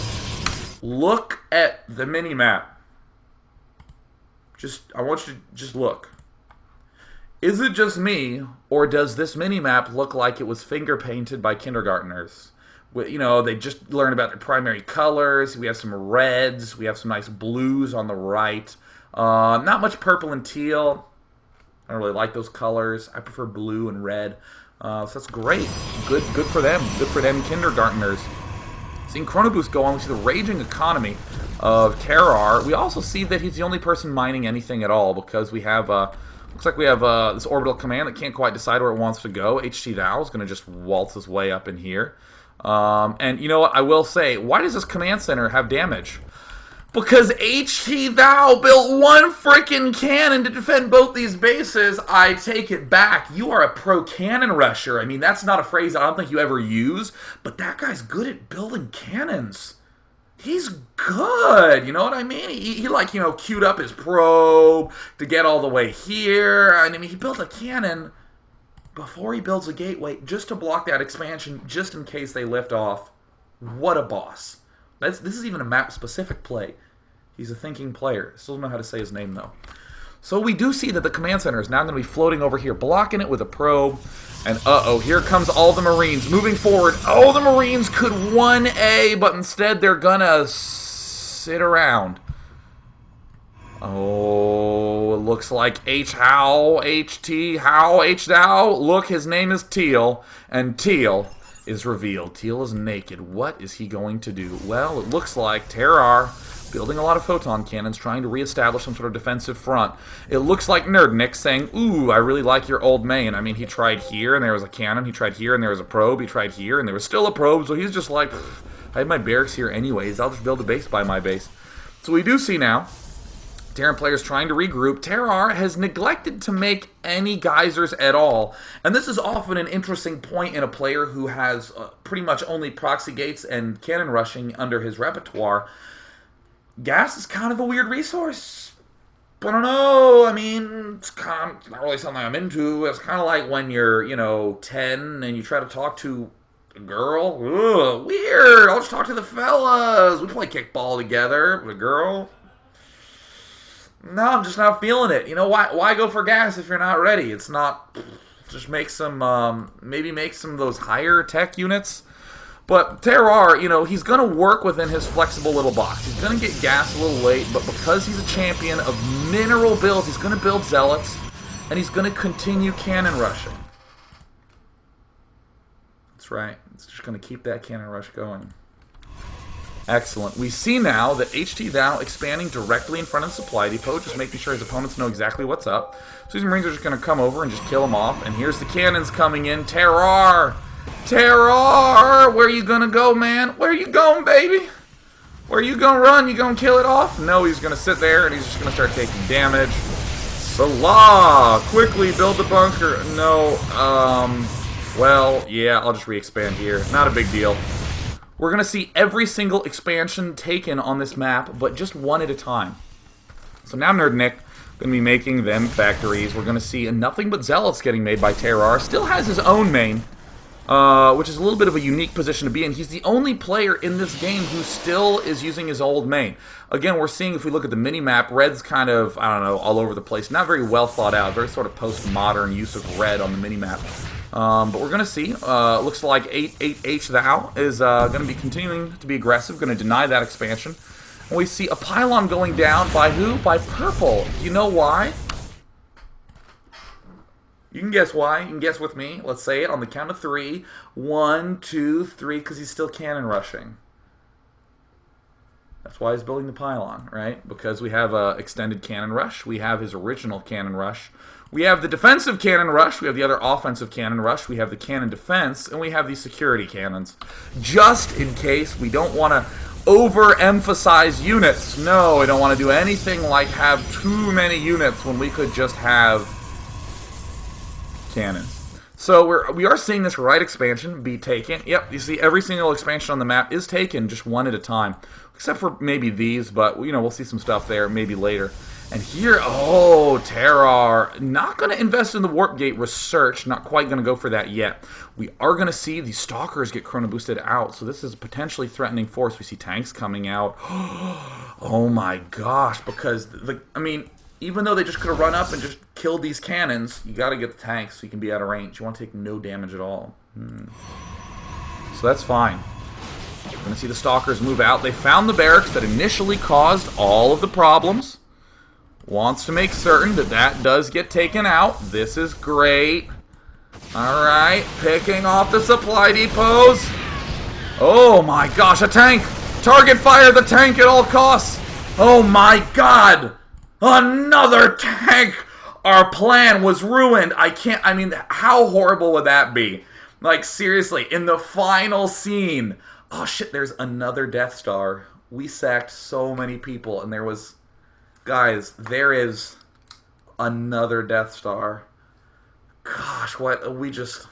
Look at the mini-map. I want you to just look. Is it just me, or does this mini-map look like it was finger-painted by kindergartners? You know, they just learned about their primary colors. We have some reds. We have some nice blues on the right. Not much purple and teal. I don't really like those colors. I prefer blue and red. So that's great. Good for them. Good for them kindergartners. Seeing Chrono Boost go on, we see the raging economy of Terrar. We also see that he's the only person mining anything at all because we have... looks like we have this orbital command that can't quite decide where it wants to go. HT Thou is going to just waltz his way up in here. And you know what? I will say, why does this command center have damage? Because HT Thou built one freaking cannon to defend both these bases. I take it back. You are a pro cannon rusher. I mean, that's not a phrase I don't think you ever use, but that guy's good at building cannons. He's good, you know what I mean? He like, you know, queued up his probe to get all the way here. I mean, he built a cannon before he builds a gateway just to block that expansion, just in case they lift off. What a boss. This is even a map-specific play. He's a thinking player. Still don't know how to say his name, though. So we do see that the command center is now going to be floating over here, blocking it with a probe. And uh-oh, here comes all the Marines moving forward. Oh, the Marines could 1A, but instead they're going to sit around. Oh, it looks like H-How, H-T, How, H-Thou. Look, his name is Teal, and Teal is revealed. Teal is naked. What is he going to do? Well, it looks like Terrar building a lot of photon cannons, trying to reestablish some sort of defensive front. It looks like Nerdnick saying, ooh, I really like your old main. I mean, he tried here, and there was a cannon. He tried here, and there was a probe. He tried here, and there was still a probe. So he's just like, I have my barracks here anyways. I'll just build a base by my base. So we do see now Terran players trying to regroup. Terrar has neglected to make any geysers at all. And this is often an interesting point in a player who has pretty much only proxy gates and cannon rushing under his repertoire. Gas is kind of a weird resource. I don't know. I mean, it's kind of not really something I'm into. It's kind of like when you're, 10 and you try to talk to a girl. Ugh, weird. I'll just talk to the fellas. We play kickball together. But a girl? No, I'm just not feeling it. Why go for gas if you're not ready? It's not. Just make some, maybe make some of those higher tech units. But Terrar, he's going to work within his flexible little box. He's going to get gas a little late, but because he's a champion of mineral builds, he's going to build zealots, and he's going to continue cannon rushing. That's right. It's just going to keep that cannon rush going. Excellent. We see now that HT Thou expanding directly in front of the supply depot, just making sure his opponents know exactly what's up. So these Marines are just going to come over and just kill him off. And here's the cannons coming in. Terrar! Terrar! Where you gonna go, man? Where you going, baby? Where you gonna run? You gonna kill it off? No, he's gonna sit there and he's just gonna start taking damage. Salah! Quickly build the bunker. No, well, yeah, I'll just re-expand here. Not a big deal. We're gonna see every single expansion taken on this map, but just one at a time. So now Nerdnick gonna be making them factories. We're gonna see nothing but zealots getting made by Terrar. Still has his own main. Which is a little bit of a unique position to be in. He's the only player in this game who still is using his old main. Again, we're seeing, if we look at the mini-map, red's kind of, I don't know, all over the place. Not very well thought out. Very sort of postmodern use of red on the mini-map. But we're going to see. Looks like 8H Thou is going to be continuing to be aggressive. Going to deny that expansion. And we see a pylon going down by who? By purple. You know why? You can guess why. You can guess with me. Let's say it on the count of 3. 1, 2, 3, because he's still cannon rushing. That's why he's building the pylon, right? Because we have an extended cannon rush. We have his original cannon rush. We have the defensive cannon rush. We have the other offensive cannon rush. We have the cannon defense. And we have these security cannons. Just in case we don't want to overemphasize units. No, we don't want to do anything like have too many units when we could just have cannons. So we are seeing this right expansion be taken. Yep, you see every single expansion on the map is taken just one at a time. Except for maybe these, but we'll see some stuff there maybe later. And here, oh, Terrar, not going to invest in the warp gate research, not quite going to go for that yet. We are going to see the stalkers get chrono boosted out, so this is a potentially threatening force. We see tanks coming out. Oh my gosh, because even though they just could have run up and just killed these cannons, you got to get the tanks so you can be out of range. You want to take no damage at all. So that's fine. We're going to see the stalkers move out. They found the barracks that initially caused all of the problems. Wants to make certain that that does get taken out. This is great. Alright, picking off the supply depots. Oh my gosh, a tank! Target fire the tank at all costs! Oh my god! Another tank! Our plan was ruined. How horrible would that be? Like, seriously, in the final scene. Oh shit, there's another Death Star. We sacked so many people, and there was... Guys, there is another Death Star. Gosh, what? We just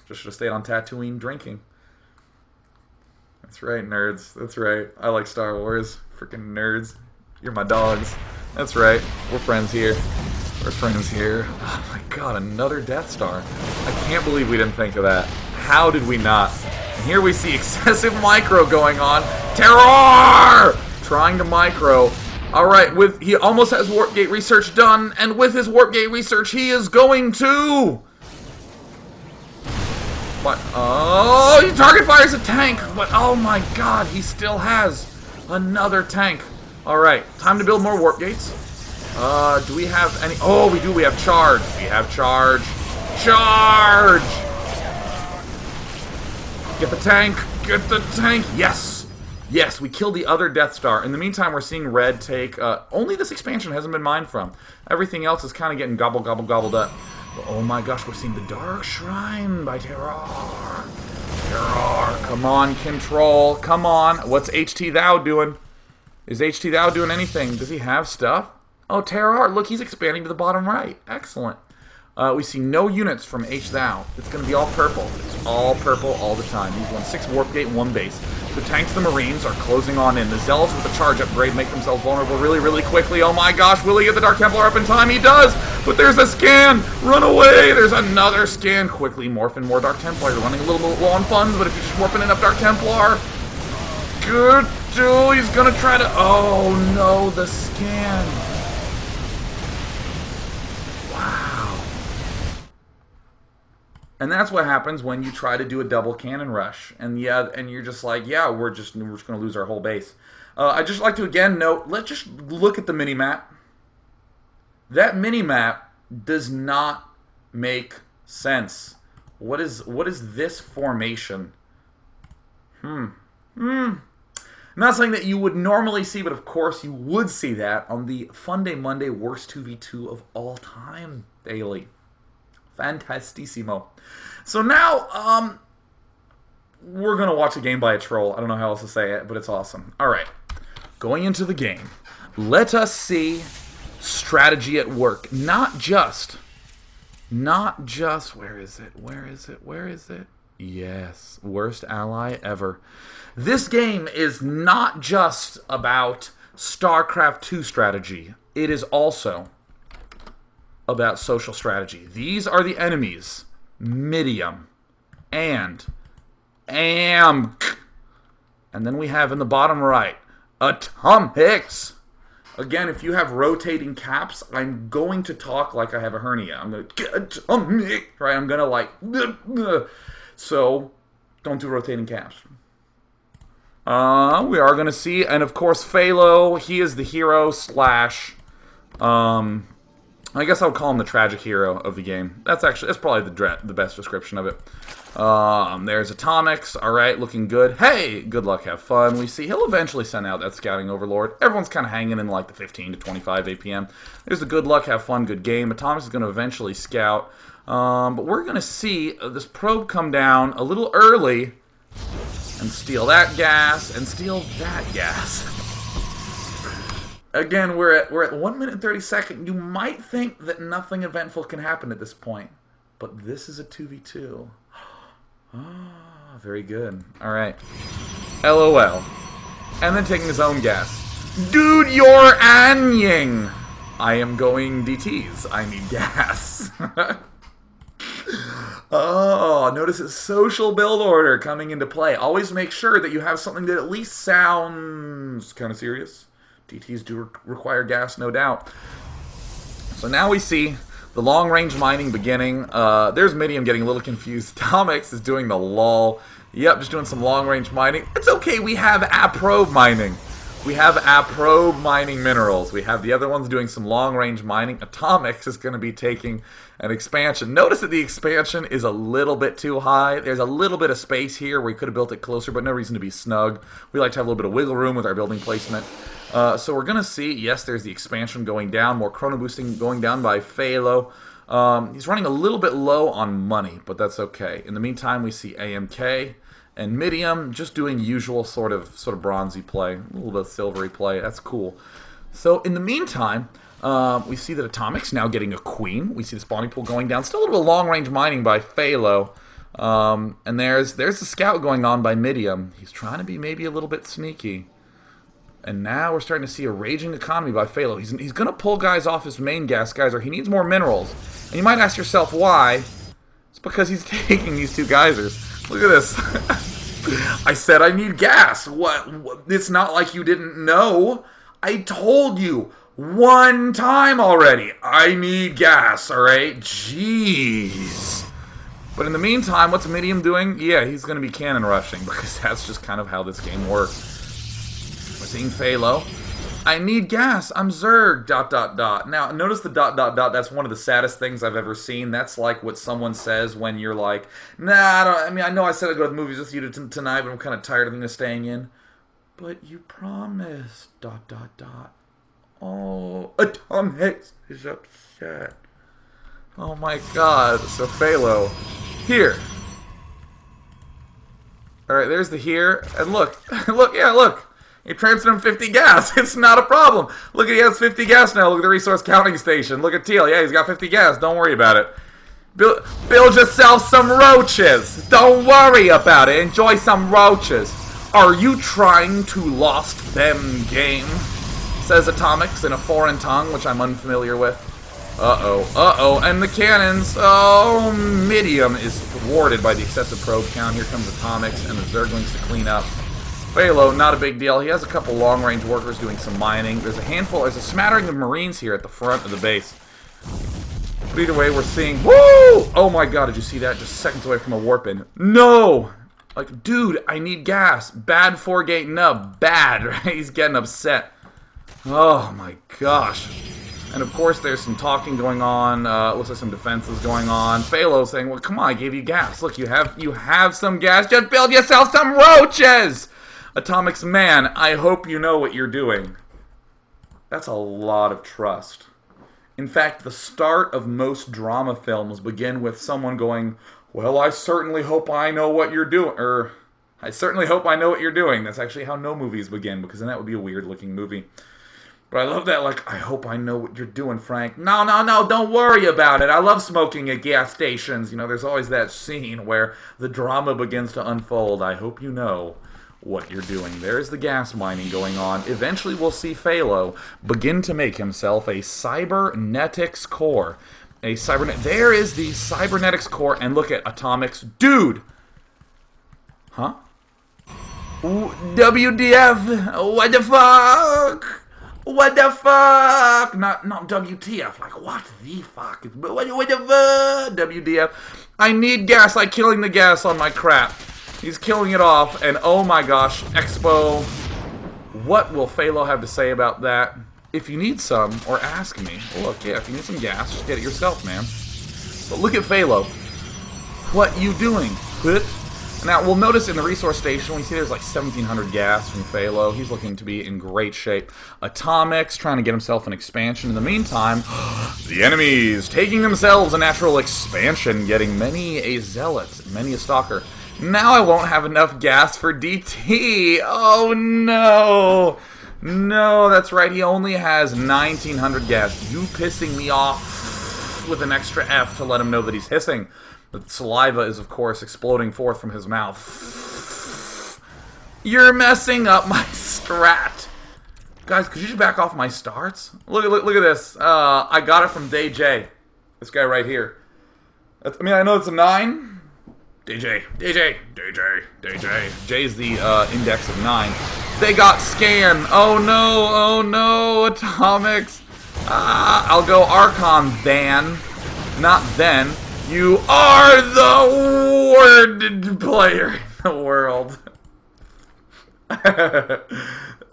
should have stayed on Tatooine drinking. That's right, nerds. That's right. I like Star Wars. Freaking nerds. You're my dogs. That's right. We're friends here. We're friends here. Oh my god, another Death Star. I can't believe we didn't think of that. How did we not? And here we see excessive micro going on. Terrar! Trying to micro. Alright, he almost has Warp Gate research done, and with his Warp Gate research, he is going to... But, oh, he target fires a tank, but oh my god, he still has another tank. Alright, time to build more Warp Gates. Do we have any... Oh, we do, we have charge. We have charge. Charge! Get the tank, get the tank, yes! Yes, we killed the other Death Star. In the meantime, we're seeing Red take... only this expansion hasn't been mined from. Everything else is kind of getting gobbled up. Oh my gosh, we're seeing the Dark Shrine by Terror. Terror, come on, Control, come on. What's HT Thou doing? Is HT Thou doing anything? Does he have stuff? Oh, Terror, look, he's expanding to the bottom right. Excellent. We see no units from H Thou. It's going to be all purple. It's all purple all the time. He's won 6 Warp Gate, 1 base. The tanks, the Marines, are closing on in. The Zealots with the charge upgrade make themselves vulnerable really, really quickly. Oh my gosh, will he get the Dark Templar up in time? He does! But there's a scan! Run away! There's another scan! Quickly morph in more Dark Templar. You're running a little bit low on funds, but if you're just morphing enough Dark Templar... Good duel! He's gonna try to... Oh no, the scan! Wow. And that's what happens when you try to do a double cannon rush. And yeah, and you're just like, yeah, we're just going to lose our whole base. I'd just like to again note, let's just look at the mini-map. That mini-map does not make sense. What is this formation? Not something that you would normally see, but of course you would see that on the Funday Monday worst 2v2 of all time daily. Fantastissimo. So now, we're going to watch a game by a troll. I don't know how else to say it, but it's awesome. Alright, going into the game, let us see strategy at work. Not just, where is it? Yes, worst ally ever. This game is not just about StarCraft 2 strategy. It is also about social strategy. These are the enemies. Midium. And AMK. And then we have in the bottom right, Atomics. Again, if you have rotating caps, I'm going to talk like I have a hernia. I'm going to get Atomic. Right? I'm going to like... So, don't do rotating caps. We are going to see, and of course, Phthalo, he is the hero slash... I guess I would call him the tragic hero of the game. That's probably the best description of it. There's Atomics. All right, looking good. Hey, good luck, have fun. We see he'll eventually send out that scouting overlord. Everyone's kind of hanging in like the 15 to 25 APM. There's a good luck, have fun, good game. Atomics is going to eventually scout. But we're going to see this probe come down a little early and steal that gas and steal that gas. Again, we're at 1 minute 30 seconds. You might think that nothing eventful can happen at this point, but this is a 2v2. Ah, very good. All right. LOL. And then taking his own gas. Dude, you're Anying. I am going DTs. I need gas. Oh, notice his social build order coming into play. Always make sure that you have something that at least sounds kind of serious. DTs do require gas, no doubt. So now we see the long-range mining beginning. There's Midium getting a little confused. Atomics is doing the lull. Yep, just doing some long-range mining. It's okay, we have approbe mining. We have approbe mining minerals. We have the other ones doing some long-range mining. Atomics is going to be taking an expansion. Notice that the expansion is a little bit too high. There's a little bit of space here where we could have built it closer, but no reason to be snug. We like to have a little bit of wiggle room with our building placement. So we're going to see, yes, there's the expansion going down, more chrono boosting going down by Phthalo. He's running a little bit low on money, but that's okay. In the meantime, we see AMK and Midium just doing usual sort of bronzy play, a little bit of silvery play. That's cool. So in the meantime, we see that Atomics now getting a queen. We see the spawning pool going down. Still a little bit of long-range mining by Phthalo. And there's the scout going on by Midium. He's trying to be maybe a little bit sneaky. And now we're starting to see a raging economy by Phthalo. He's going to pull guys off his main gas geyser. He needs more minerals. And you might ask yourself why. It's because he's taking these two geysers. Look at this. I said I need gas. What? It's not like you didn't know. I told you one time already. I need gas, alright? Jeez. But in the meantime, what's Midium doing? Yeah, he's going to be cannon rushing, because that's just kind of how this game works. We're seeing Phthalo. I need gas. I'm Zerg. ... Now, notice the ... That's one of the saddest things I've ever seen. That's like what someone says when you're like, nah, I know I said I'd go to the movies with you tonight, but I'm kind of tired of staying in. But you promised ... Oh, Atomics is upset. Oh my god. So Phthalo. Here. Alright, there's the here. And look. Look. He transferred him 50 gas. It's not a problem. Look, he has 50 gas now. Look at the resource counting station. Look at Teal. Yeah, he's got 50 gas. Don't worry about it. Build yourself some roaches. Don't worry about it. Enjoy some roaches. Are you trying to lost them game? Says Atomics in a foreign tongue, which I'm unfamiliar with. Uh-oh. And the cannons. Oh, Midium is thwarted by the excessive probe count. Here comes Atomics and the Zerglings to clean up. Phthalo, not a big deal. He has a couple long-range workers doing some mining. There's a smattering of Marines here at the front of the base. But either way, we're seeing... Woo! Oh my god, did you see that? Just seconds away from a warp-in. No! Like, dude, I need gas. Bad 4-gate nub. Bad, right? He's getting upset. Oh my gosh. And of course, there's some talking going on. Looks like some defenses going on. Phthalo saying, well, come on, I gave you gas. Look, you have some gas. Just build yourself some roaches! Atomic's man, I hope you know what you're doing. That's a lot of trust. In fact, the start of most drama films begin with someone going, well, I certainly hope I know what you're doing. I certainly hope I know what you're doing. That's actually how no movies begin, because then that would be a weird-looking movie. But I love that, like, I hope I know what you're doing, Frank. No, don't worry about it. I love smoking at gas stations. You know, there's always that scene where the drama begins to unfold. I hope you know what you're doing. There's the gas mining going on. Eventually we'll see Phthalo begin to make himself a cybernetics core. There is the cybernetics core, and look at Atomics. Dude! Huh? WDF! What the fuck? What the fuck? Not WTF. Like, what the fuck? What the fuck? WDF. I need gas. Like killing the gas on my crap. He's killing it off, and oh my gosh, Expo. What will Phthalo have to say about that? If you need some, or ask me. Look, yeah, if you need some gas, just get it yourself, man. But look at Phthalo. What you doing? Now, we'll notice in the resource station, we see there's like 1,700 gas from Phthalo. He's looking to be in great shape. Atomics, trying to get himself an expansion. In the meantime, the enemies taking themselves a natural expansion, getting many a zealot, many a stalker. Now I won't have enough gas for DT. Oh, no. No, that's right. He only has 1,900 gas. You pissing me off with an extra F to let him know that he's hissing. The saliva is, of course, exploding forth from his mouth. You're messing up my strat. Guys, could you just back off my starts? Look at this. I got it from DJ. This guy right here. I know it's a 9. DJ. J's the index of 9. They got scanned. Oh no, Atomics. I'll go Archon then. Not then. You are the worst player in the world.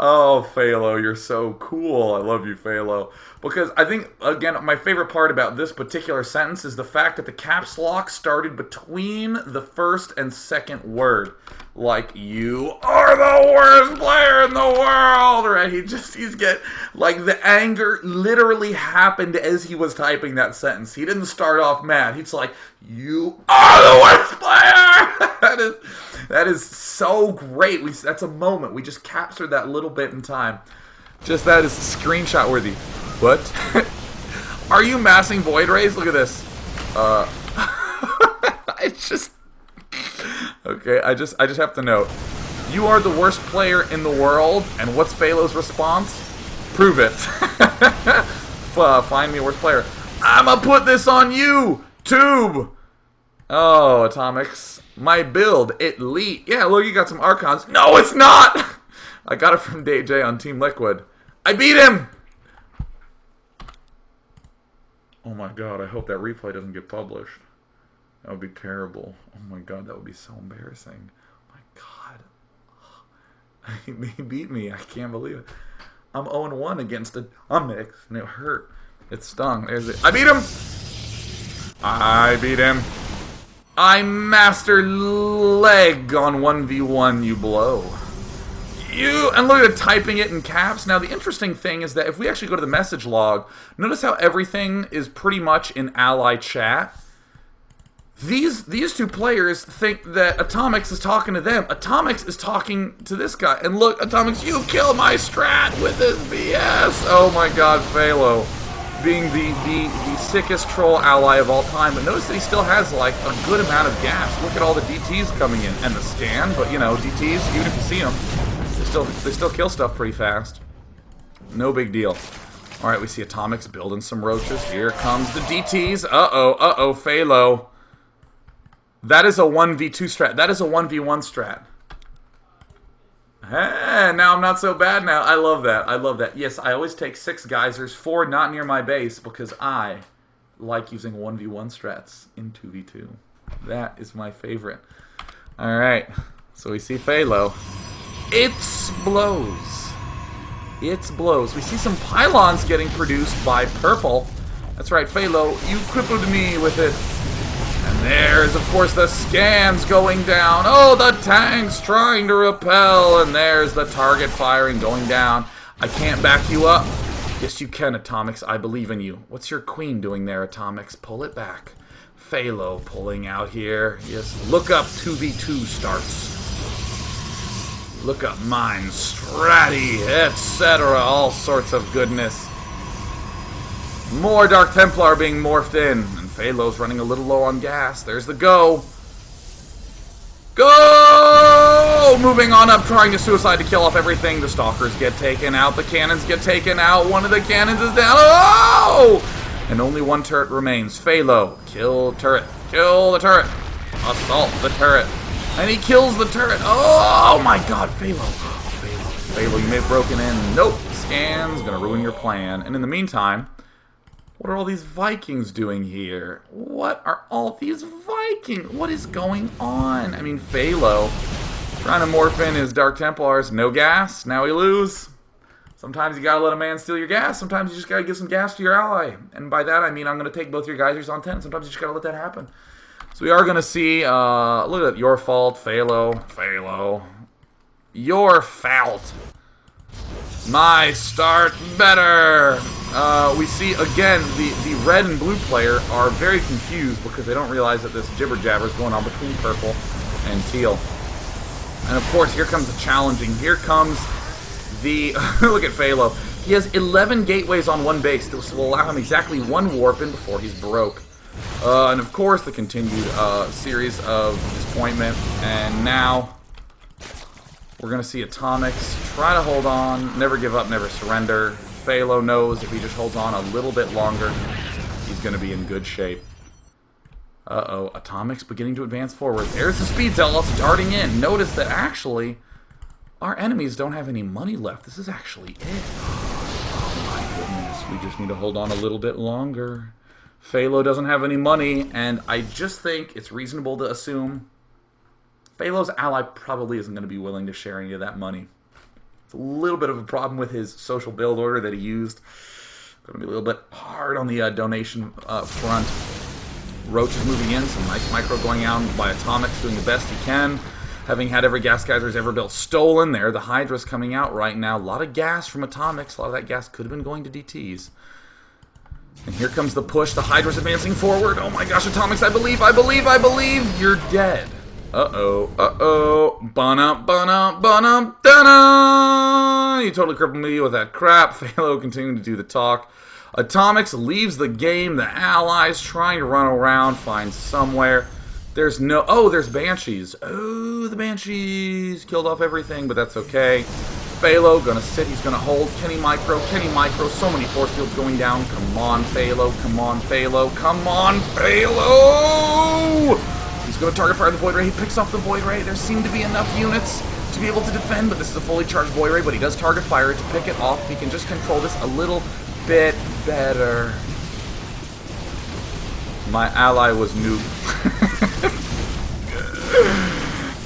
Oh, Phthalo, you're so cool. I love you, Phthalo. Because I think, again, my favorite part about this particular sentence is the fact that the caps lock started between the first and second word. Like, you are the worst player in the world, right? He's like, the anger literally happened as he was typing that sentence. He didn't start off mad. He's like, you are the worst player! That is so great. That's a moment. We just captured that little bit in time. Just that is screenshot worthy. What? Are you massing void rays? Look at this. It's just... Okay, I just have to note. You are the worst player in the world, and what's Phthalo's response? Prove it. Find me a worst player. I'ma put this on you, Tube! Oh, Atomics. My build, elite. Yeah, look, you got some Archons. No, it's not! I got it from DJ on Team Liquid. I beat him! Oh my god, I hope that replay doesn't get published. That would be terrible. Oh my god, that would be so embarrassing. Oh my god. He beat me. I can't believe it. I'm 0-1 against Atomics, and it hurt. It stung. There's it. I beat him! I beat him. I master leg on 1v1, you blow. And look at it, typing it in caps. Now, the interesting thing is that if we actually go to the message log, notice how everything is pretty much in ally chat. These two players think that Atomics is talking to them. Atomics is talking to this guy. And look, Atomics, you kill my strat with this BS. Oh my god, Phthalo. Being the sickest troll ally of all time. But notice that he still has, like, a good amount of gas. Look at all the DTs coming in. And the scan, but, you know, DTs, even if you see them, they still kill stuff pretty fast. No big deal. Alright, we see Atomics building some roaches. Here comes the DTs. Uh-oh, Phthalo. That is a 1v2 strat. That is a 1v1 strat. Hey, now I'm not so bad now. I love that. I love that. Yes, I always take 6 geysers, 4 not near my base, because I like using 1v1 strats in 2v2. That is my favorite. Alright, so we see Phthalo. It blows. It blows. We see some pylons getting produced by Purple. That's right, Phthalo, you crippled me with it. And there's, of course, the scans going down. Oh, the tank's trying to repel. And there's the target firing going down. I can't back you up. Yes, you can, Atomics. I believe in you. What's your queen doing there, Atomics? Pull it back. Phthalo pulling out here. Yes, look up 2v2 starts. Look up mine, Stratty, etc. All sorts of goodness. More Dark Templar being morphed in. Phthalo's running a little low on gas. There's the go. Go! Moving on up, trying to suicide to kill off everything. The stalkers get taken out. The cannons get taken out. One of the cannons is down. Oh! And only one turret remains. Phthalo, kill turret. Kill the turret. Assault the turret. And he kills the turret. Oh my god, Phthalo. Phthalo, you may have broken in. Nope. Scan's gonna ruin your plan. And in the meantime, what are all these Vikings doing here? What are all these Vikings? What is going on? I mean, Phthalo trying to morph in his Dark Templars. No gas. Now we lose. Sometimes you gotta let a man steal your gas. Sometimes you just gotta give some gas to your ally. And by that, I mean I'm gonna take both your geysers on 10. Sometimes you just gotta let that happen. So we are gonna see, look at that, your fault, Phthalo. Your fault. My start better. We see, again, the red and blue player are very confused because they don't realize that this jibber-jabber is going on between purple and teal. And, of course, here comes the challenging. Here comes the... look at Phthalo. He has 11 gateways on one base. This will allow him exactly one warp in before he's broke. And, of course, the continued series of disappointment. And now... we're going to see Atomics try to hold on, never give up, never surrender. Phthalo knows if he just holds on a little bit longer, he's going to be in good shape. Uh-oh, Atomics beginning to advance forward. There's the speed zealots darting in. Notice that actually, our enemies don't have any money left. This is actually it. Oh my goodness, we just need to hold on a little bit longer. Phthalo doesn't have any money, and I just think it's reasonable to assume Phthalo's ally probably isn't going to be willing to share any of that money. It's a little bit of a problem with his social build order that he used. Going to be a little bit hard on the donation front. Roach is moving in. Some nice micro going out by Atomics, doing the best he can. Having had every gas geyser he's ever built stolen there. The Hydra's coming out right now. A lot of gas from Atomics. A lot of that gas could have been going to DTs. And here comes the push. The Hydra's advancing forward. Oh my gosh, Atomics, I believe. You're dead. Uh-oh. Bun-up, da-da! You totally crippled me with that crap. Phthalo continuing to do the talk. Atomics leaves the game. The allies trying to run around, find somewhere. There's no... oh, there's Banshees. Oh, the Banshees killed off everything, but that's okay. Phthalo gonna sit. He's gonna hold. Kenny Micro. So many force fields going down. Come on, Phthalo. He's going to target fire the Void Ray. He picks off the Void Ray. There seem to be enough units. to be able to defend, but this is a fully charged Boy Ray, but he does target fire to pick it off. If he can just control this a little bit better. My ally was noob.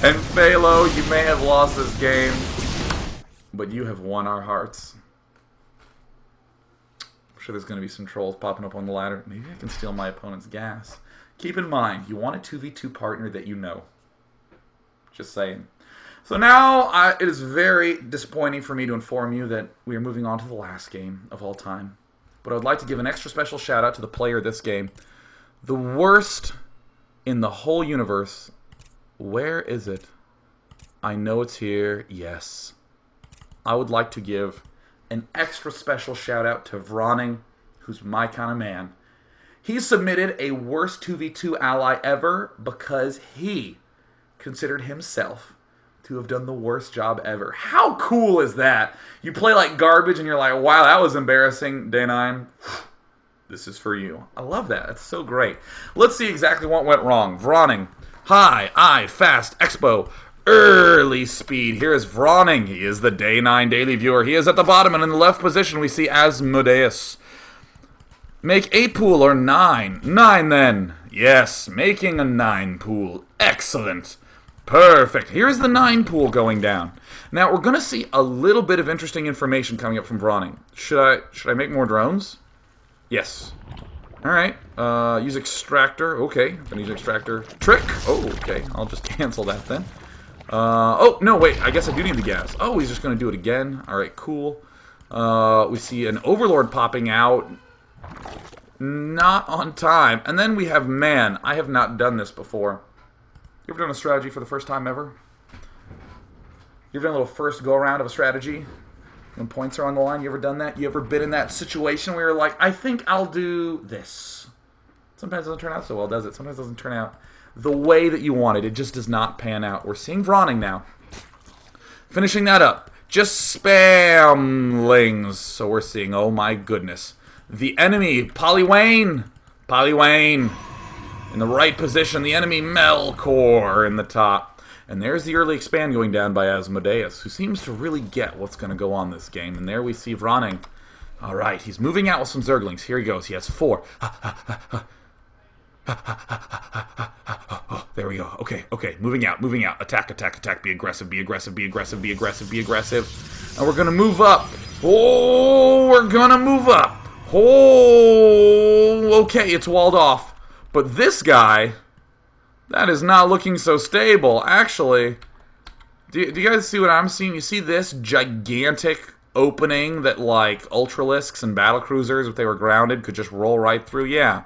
And Phthalo, you may have lost this game, but you have won our hearts. I'm sure there's going to be some trolls popping up on the ladder. Maybe I can steal my opponent's gas. Keep in mind, you want a 2v2 partner that you know. Just saying. So now, it is very disappointing for me to inform you that we are moving on to the last game of all time. But I would like to give an extra special shout out to the player of this game. The worst in the whole universe. Where is it? I know it's here. Yes. I would like to give an extra special shout out to Vroning, who's my kind of man. He submitted a worst 2v2 ally ever because he considered himself to have done the worst job ever. How cool is that? You play like garbage and you're like, wow, that was embarrassing. Day 9. This is for you. I love that. That's so great. Let's see exactly what went wrong. Vroning. High, I, fast, expo, early speed. Here is Vroning. He is the Day 9 daily viewer. He is at the bottom, and in the left position we see Asmodeus. Make 8 pool or 9. 9 then. Yes, making a 9 pool. Excellent. Perfect. Here's the 9 pool going down. Now we're going to see a little bit of interesting information coming up from Vroning. Should I make more drones? Yes. Alright, use extractor. Okay, I'm gonna use extractor. Trick! Oh, okay, I'll just cancel that then. Oh, no, wait, I guess I do need the gas. Oh, he's just gonna do it again. Alright, cool. We see an Overlord popping out. Not on time. And then we have man. I have not done this before. You ever done a strategy for the first time ever? You ever done a little first go-around of a strategy? When points are on the line, you ever done that? You ever been in that situation where you're like, I think I'll do this. Sometimes it doesn't turn out so well, does it? Sometimes it doesn't turn out the way that you wanted. It just does not pan out. We're seeing Vroning now. Finishing that up. Just spamlings. So we're seeing, oh my goodness. The enemy, Polywayne. Polywayne. In the right position, the enemy, Melkor in the top. And there's the early expand going down by Asmodeus, who seems to really get what's going to go on this game. And there we see Vroning. Alright, he's moving out with some Zerglings. Here he goes. He has 4. There we go. Okay, okay. Moving out, moving out. Attack, attack, attack. Be aggressive, be aggressive, be aggressive, be aggressive, be aggressive. And we're going to move up. Oh, we're going to move up. Oh, okay, it's walled off. But this guy... that is not looking so stable. Actually, do you guys see what I'm seeing? You see this gigantic opening that, like, Ultralisks and Battlecruisers, if they were grounded, could just roll right through? Yeah.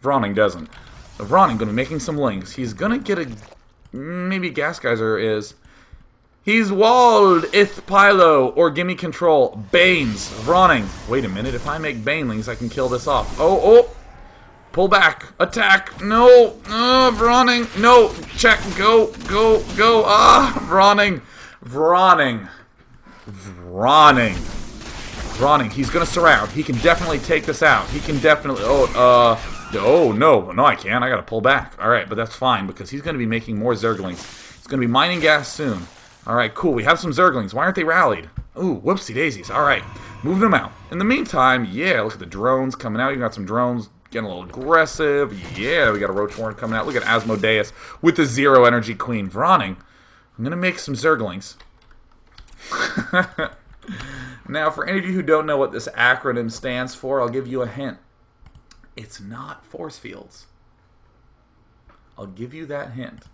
Vroning doesn't. Vroning going to be making some links. He's going to get a... maybe Gas Geyser is... he's walled! Phthalo, or gimme control. Banes. Vroning. Wait a minute. If I make Banelings, I can kill this off. Oh, oh! Pull back. Attack. No. Vroning. No. Check. Go. Go. Go. Vroning. Vroning. Vroning. Vroning. He's going to surround. He can definitely take this out. He can definitely... oh, no. No, I can't. I got to pull back. All right, but that's fine because he's going to be making more Zerglings. He's going to be mining gas soon. All right, cool. We have some Zerglings. Why aren't they rallied? Ooh, whoopsie daisies. All right. Moving them out. In the meantime, yeah, look at the drones coming out. You got some drones getting a little aggressive. Yeah, we got a Roach Warren coming out. Look at Asmodeus with the 0 energy queen. Vroning. I'm going to make some Zerglings. Now, for any of you who don't know what this acronym stands for, I'll give you a hint. It's not force fields. I'll give you that hint.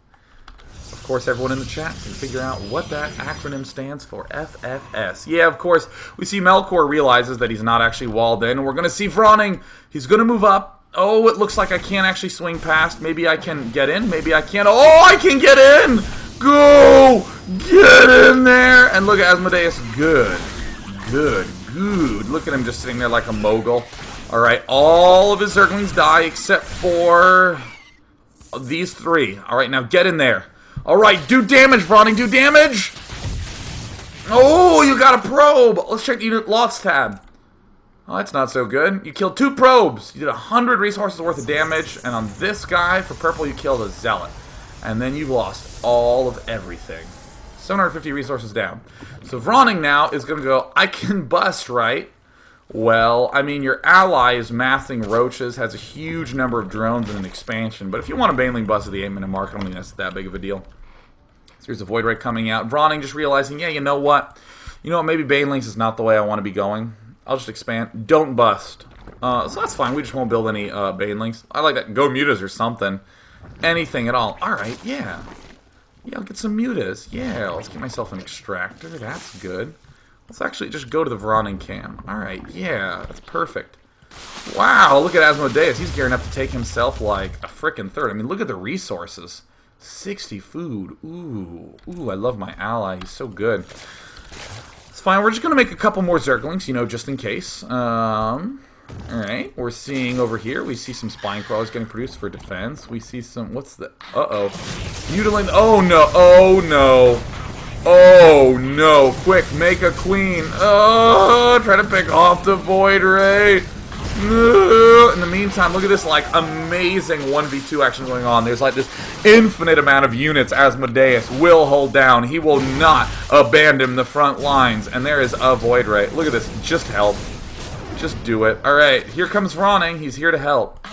Of course, everyone in the chat can figure out what that acronym stands for. FFS. Yeah, of course, we see Melkor realizes that he's not actually walled in, and we're going to see Vroning. He's going to move up. Oh, it looks like I can't actually swing past. Maybe I can get in. Maybe I can't. Oh, I can get in! Go! Get in there! And look at Asmodeus. Good. Good. Good. Look at him just sitting there like a mogul. Alright, all of his Zerglings die except for these 3. Alright, now get in there. Alright, do damage, Vroning, do damage! Oh, you got a probe! Let's check the unit loss tab. Oh, that's not so good. You killed 2 probes. You did 100 resources worth of damage, and on this guy, for purple, you killed a zealot. And then you've lost all of everything. 750 resources down. So Vronning now is going to go, I can bust, right? Well, I mean, your ally is massing roaches, has a huge number of drones and an expansion. But if you want a Baneling bust at the 8-minute mark, I don't think that's that big of a deal. So here's a Void Ray coming out. Vronning just realizing, yeah, you know what? Maybe Banelings is not the way I want to be going. I'll just expand. Don't bust. So that's fine. We just won't build any Banelings. I like that. Go Mutas or something. Anything at all. Alright, yeah. Yeah, I'll get some Mutas. Yeah, let's get myself an Extractor. That's good. Let's actually just go to the Vronning cam. Alright, yeah, that's perfect. Wow, look at Asmodeus. He's gearing up to take himself like a frickin' third. I mean, look at the resources. 60 food. Ooh, I love my ally. He's so good. It's fine. We're just going to make a couple more Zerglings, just in case. Alright, we're seeing over here, we see some Spine Crawlers getting produced for defense. We see some, what's the, Mutiling, oh no. Oh no, quick, make a queen. Oh, try to pick off the Void Ray. In the meantime, look at this, amazing 1v2 action going on. There's, this infinite amount of units Asmodeus will hold down. He will not abandon the front lines. And there is a Void Ray. Look at this. Just help. Just do it. Alright, here comes Vronning. He's here to help.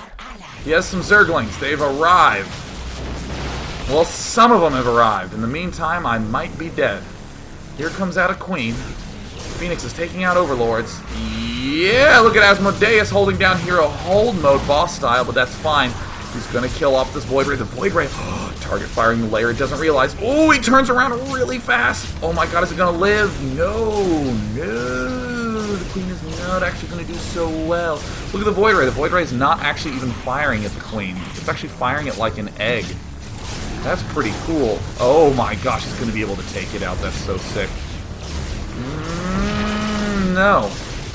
He has some Zerglings. They've arrived. Well, some of them have arrived. In the meantime, I might be dead. Here comes out a Queen. Phoenix is taking out Overlords. Yeah, look at Asmodeus holding down Hero Hold mode, boss style, but that's fine. He's going to kill off this Void Ray. The Void Ray, target firing the layer, it doesn't realize. Oh, he turns around really fast. Oh my god, is it going to live? No. The Queen is not actually going to do so well. Look at the Void Ray. The Void Ray is not actually even firing at the Queen. It's actually firing it like an egg. That's pretty cool. Oh my gosh, he's going to be able to take it out. That's so sick. No.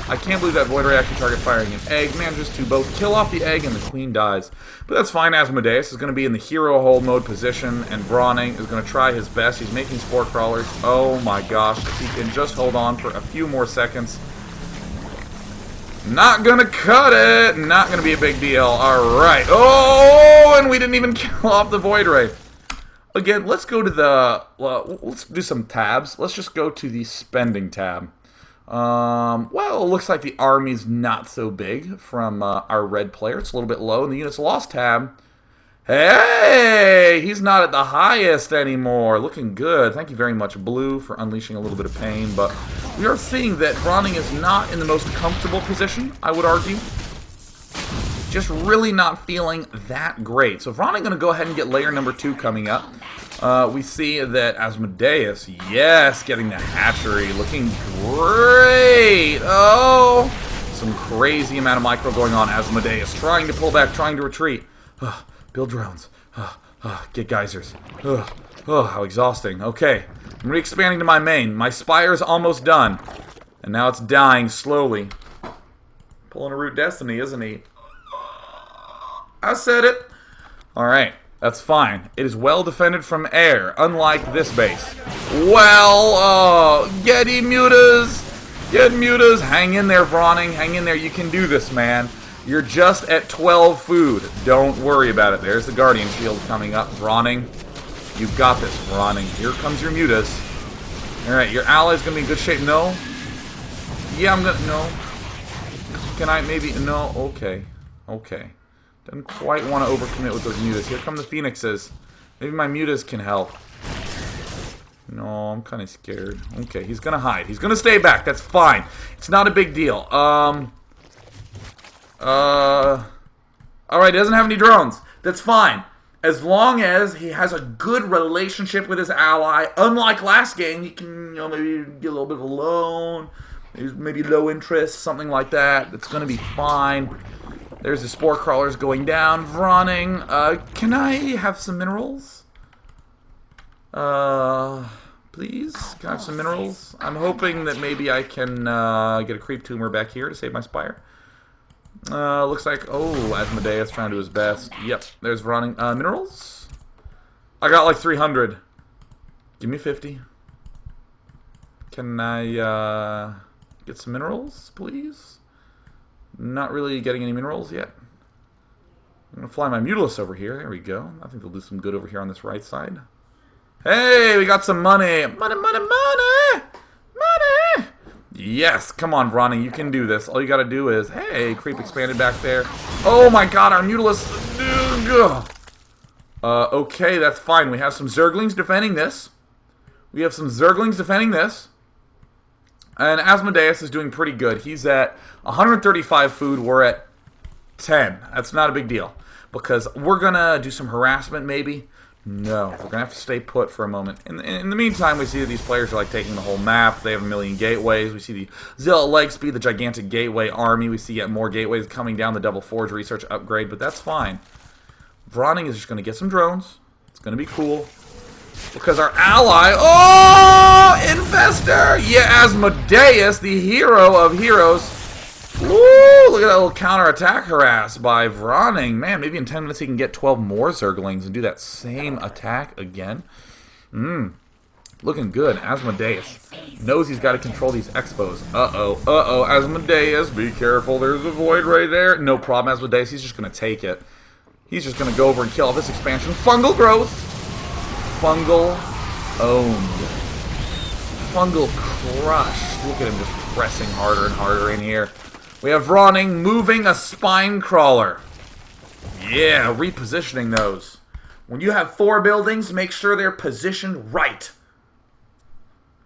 I can't believe that Void Ray actually target firing an egg. Manages to both kill off the egg and the Queen dies. But that's fine. Asmodeus is going to be in the hero hold mode position, and Vronning is going to try his best. He's making Spore Crawlers. Oh my gosh. If he can just hold on for a few more seconds. Not going to cut it. Not going to be a big deal. Alright. Oh, and we didn't even kill off the Void Ray. Again, let's go to the... let's do some tabs. Let's just go to the spending tab. Well, it looks like the army's not so big from our red player. It's a little bit low. In the units lost tab, hey, he's not at the highest anymore. Looking good. Thank you very much, Blue, for unleashing a little bit of pain. But we are seeing that Vronning is not in the most comfortable position, I would argue. Just really not feeling that great. So Vronning going to go ahead and get layer number 2 coming up. We see that Asmodeus, yes, getting the hatchery, looking great. Oh, some crazy amount of micro going on. Asmodeus trying to pull back, trying to retreat. Build drones. Get geysers. How exhausting. Okay, I'm re-expanding to my main. My spire is almost done. And now it's dying slowly. Pulling a Root Destiny, isn't he? I said it. Alright. That's fine. It is well defended from air, unlike this base. Well, get mutas! Get mutas! Hang in there, Vronning. Hang in there. You can do this, man. You're just at 12 food. Don't worry about it. There's the Guardian Shield coming up. Vronning, you've got this, Vronning. Here comes your mutas. Alright, your ally's going to be in good shape. No? Yeah, I'm going to... No. Can I maybe... No? Okay. Okay. Doesn't quite want to overcommit with those mutas. Here come the Phoenixes. Maybe my mutas can help. No, I'm kind of scared. Okay, he's going to hide. He's going to stay back. That's fine. It's not a big deal. Alright, he doesn't have any drones. That's fine. As long as he has a good relationship with his ally. Unlike last game, he can, maybe get a little bit of a loan. Maybe low interest, something like that. It's going to be fine. There's the Spore Crawlers going down. Vronning. Can I have some minerals? Please? Can I have some minerals? I'm hoping that maybe I can get a Creep Tumor back here to save my Spire. Looks like... Oh, Asmodeus trying to do his best. Yep, there's Vronning. Minerals? I got like 300. Give me 50. Can I get some minerals, please? Not really getting any minerals yet. I'm going to fly my Mutalisk over here. There we go. I think they'll do some good over here on this right side. Hey, we got some money. Money, money, money. Money. Yes, come on, Ronnie, you can do this. All you gotta do is, hey, creep expanded back there. Oh my god, our Mutalisk. Okay, that's fine. We have some Zerglings defending this. And Asmodeus is doing pretty good. He's at 135 food. We're at 10. That's not a big deal. Because we're going to do some harassment, maybe. No, we're going to have to stay put for a moment. In the meantime, we see that these players are like taking the whole map. They have a million gateways. We see the Zealot Legspeed, the gigantic gateway army. We see yet more gateways coming down the Double Forge research upgrade, but that's fine. Vroning is just going to get some drones. It's going to be cool. Because our ally... Oh! Infestor! Yeah, Asmodeus, the hero of heroes. Woo! Look at that little counterattack harass by Vroning. Man, maybe in 10 minutes he can get 12 more Zerglings and do that same attack again. Looking good. Asmodeus knows he's got to control these expos. Uh-oh. Asmodeus, be careful. There's a void right there. No problem, Asmodeus. He's just going to take it. He's just going to go over and kill all this expansion. Fungal growth. Fungal owned. Fungal crushed. Look at him just pressing harder and harder in here. We have Vroning moving a spine crawler. Yeah, repositioning those. When you have 4 buildings, make sure they're positioned right.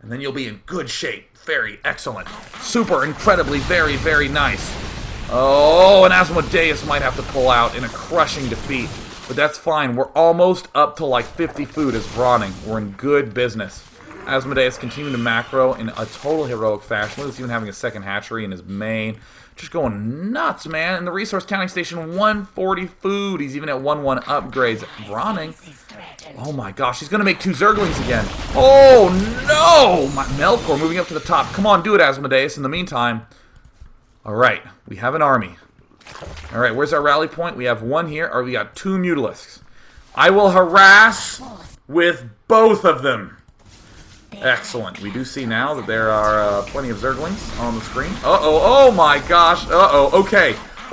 And then you'll be in good shape. Very excellent. Super, incredibly, very, very nice. Oh, and Asmodeus might have to pull out in a crushing defeat. But that's fine. We're almost up to like 50 food as Vroning. We're in good business. Asmodeus continuing to macro in a total heroic fashion. Look, he's even having a second hatchery in his main. Just going nuts, man. And the resource counting station, 140 food. He's even at 1-1 upgrades. Vroning. Oh my gosh, he's going to make 2 Zerglings again. Oh no! My Melkor moving up to the top. Come on, do it, Asmodeus. In the meantime... Alright, we have an army. Alright, where's our rally point? We have 1 here, or we got 2 Mutalisks. I will harass with both of them. Excellent. We do see now that there are plenty of Zerglings on the screen. Uh-oh, oh my gosh, uh-oh,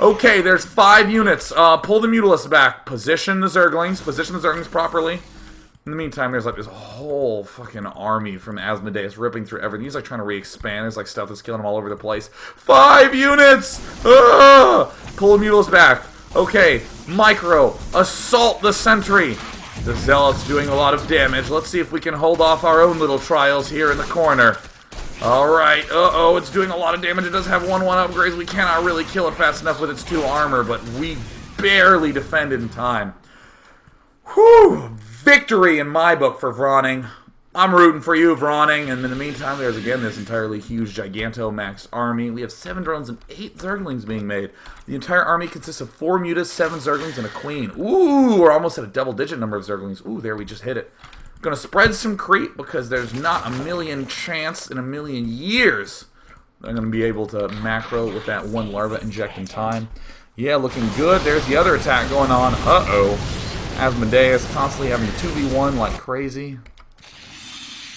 okay, there's 5 units. Pull the Mutalisks back. Position the Zerglings properly. In the meantime, there's like this whole fucking army from Asmodeus ripping through everything. He's like trying to re-expand. There's like stuff that's killing him all over the place. 5 units! Pull the Mutalisks back. Okay, micro. Assault the sentry. The Zealot's doing a lot of damage. Let's see if we can hold off our own little trials here in the corner. Alright, uh-oh, it's doing a lot of damage. It does have 1-1 upgrades. We cannot really kill it fast enough with its 2 armor, but we barely defended in time. Whew! Victory in my book for Vroning. I'm rooting for you, Vroning. And in the meantime, there's again this entirely huge Gigantomax army. We have 7 drones and 8 Zerglings being made. The entire army consists of 4 Mutas, 7 Zerglings, and a Queen. Ooh, we're almost at a double-digit number of Zerglings. Ooh, there we just hit it. Gonna spread some creep because there's not a million chance in a million years that I'm gonna be able to macro with that 1 larva inject in time. Yeah, looking good. There's the other attack going on. Uh-oh. Asmodeus constantly having to 2v1 like crazy.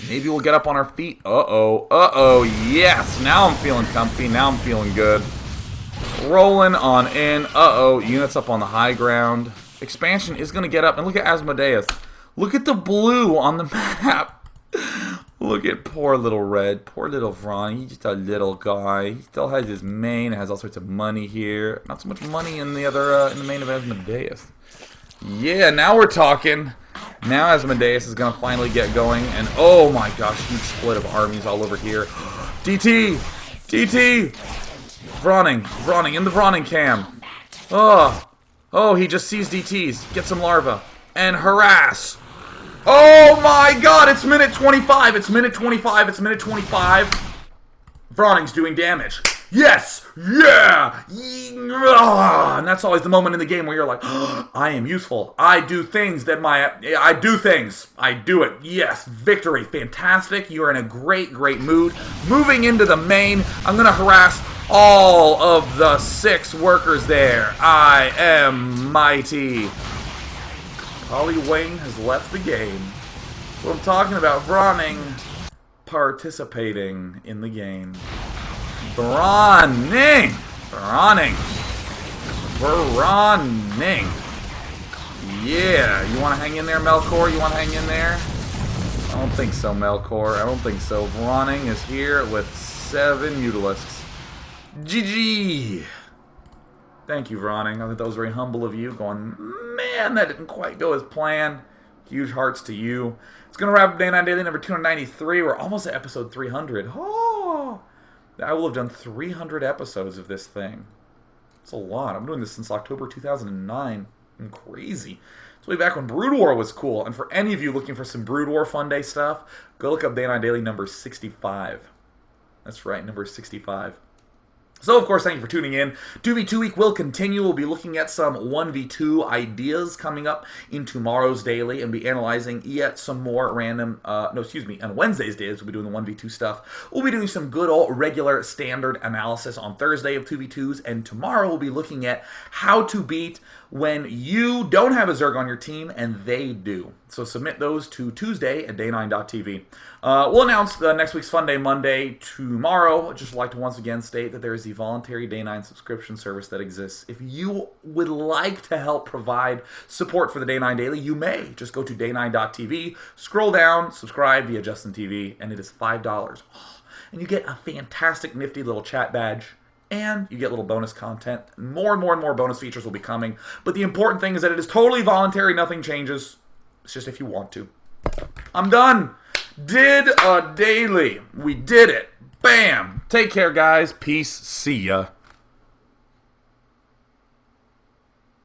Maybe we'll get up on our feet. Uh-oh. Yes! Now I'm feeling comfy. Now I'm feeling good. Rolling on in. Uh-oh. Units up on the high ground. Expansion is going to get up. And look at Asmodeus. Look at the blue on the map. Look at poor little Red. Poor little Vroning. He's just a little guy. He still has his main. Has all sorts of money here. Not so much money in the other in the main of Asmodeus. Yeah, now we're talking. Now Asmodeus is going to finally get going. And oh my gosh, huge split of armies all over here. DT! Vroning in the Vroning cam. Oh, he just sees DTs. Get some larva. And harass. Oh my god, it's minute 25. It's minute 25. Vroning's doing damage. Yes! Yeah! And that's always the moment in the game where you're like, oh, I am useful. I do things. I do it. Yes. Victory. Fantastic. You are in a great, great mood. Moving into the main, I'm going to harass all of the 6 workers there. I am mighty. Holly Wayne has left the game. That's what I'm talking about. Vroning participating in the game. Vroning. Yeah, you want to hang in there, Melkor? You want to hang in there? I don't think so, Melkor. I don't think so. Vroning is here with 7 Mutalisks. GG! Thank you, Vroning. I think that was very humble of you. Going, man, that didn't quite go as planned. Huge hearts to you. It's going to wrap up Day 9 Daily number 293. We're almost at episode 300. Oh! I will have done 300 episodes of this thing. It's a lot. I'm doing this since October 2009. I'm crazy. It's way back when Brood War was cool. And for any of you looking for some Brood War Funday stuff, go look up Day 9 Daily number 65. That's right, number 65. So, of course, thank you for tuning in. 2v2 week will continue. We'll be looking at some 1v2 ideas coming up in tomorrow's daily and be analyzing yet some more random, on Wednesday's days, we'll be doing the 1v2 stuff. We'll be doing some good old regular standard analysis on Thursday of 2v2s, and tomorrow we'll be looking at how to beat when you don't have a Zerg on your team and they do. So submit those to Tuesday at day9.tv. We'll announce next week's Funday Monday tomorrow. I'd just like to once again state that there is the voluntary Day 9 subscription service that exists. If you would like to help provide support for the Day 9 Daily, you may. Just go to day9.tv, scroll down, subscribe via Justin TV, and it is $5. And you get a fantastic, nifty little chat badge. And you get little bonus content. More and more bonus features will be coming. But the important thing is that it is totally voluntary. Nothing changes. It's just if you want to. I'm done. Did a daily. We did it. Bam. Take care, guys. Peace. See ya.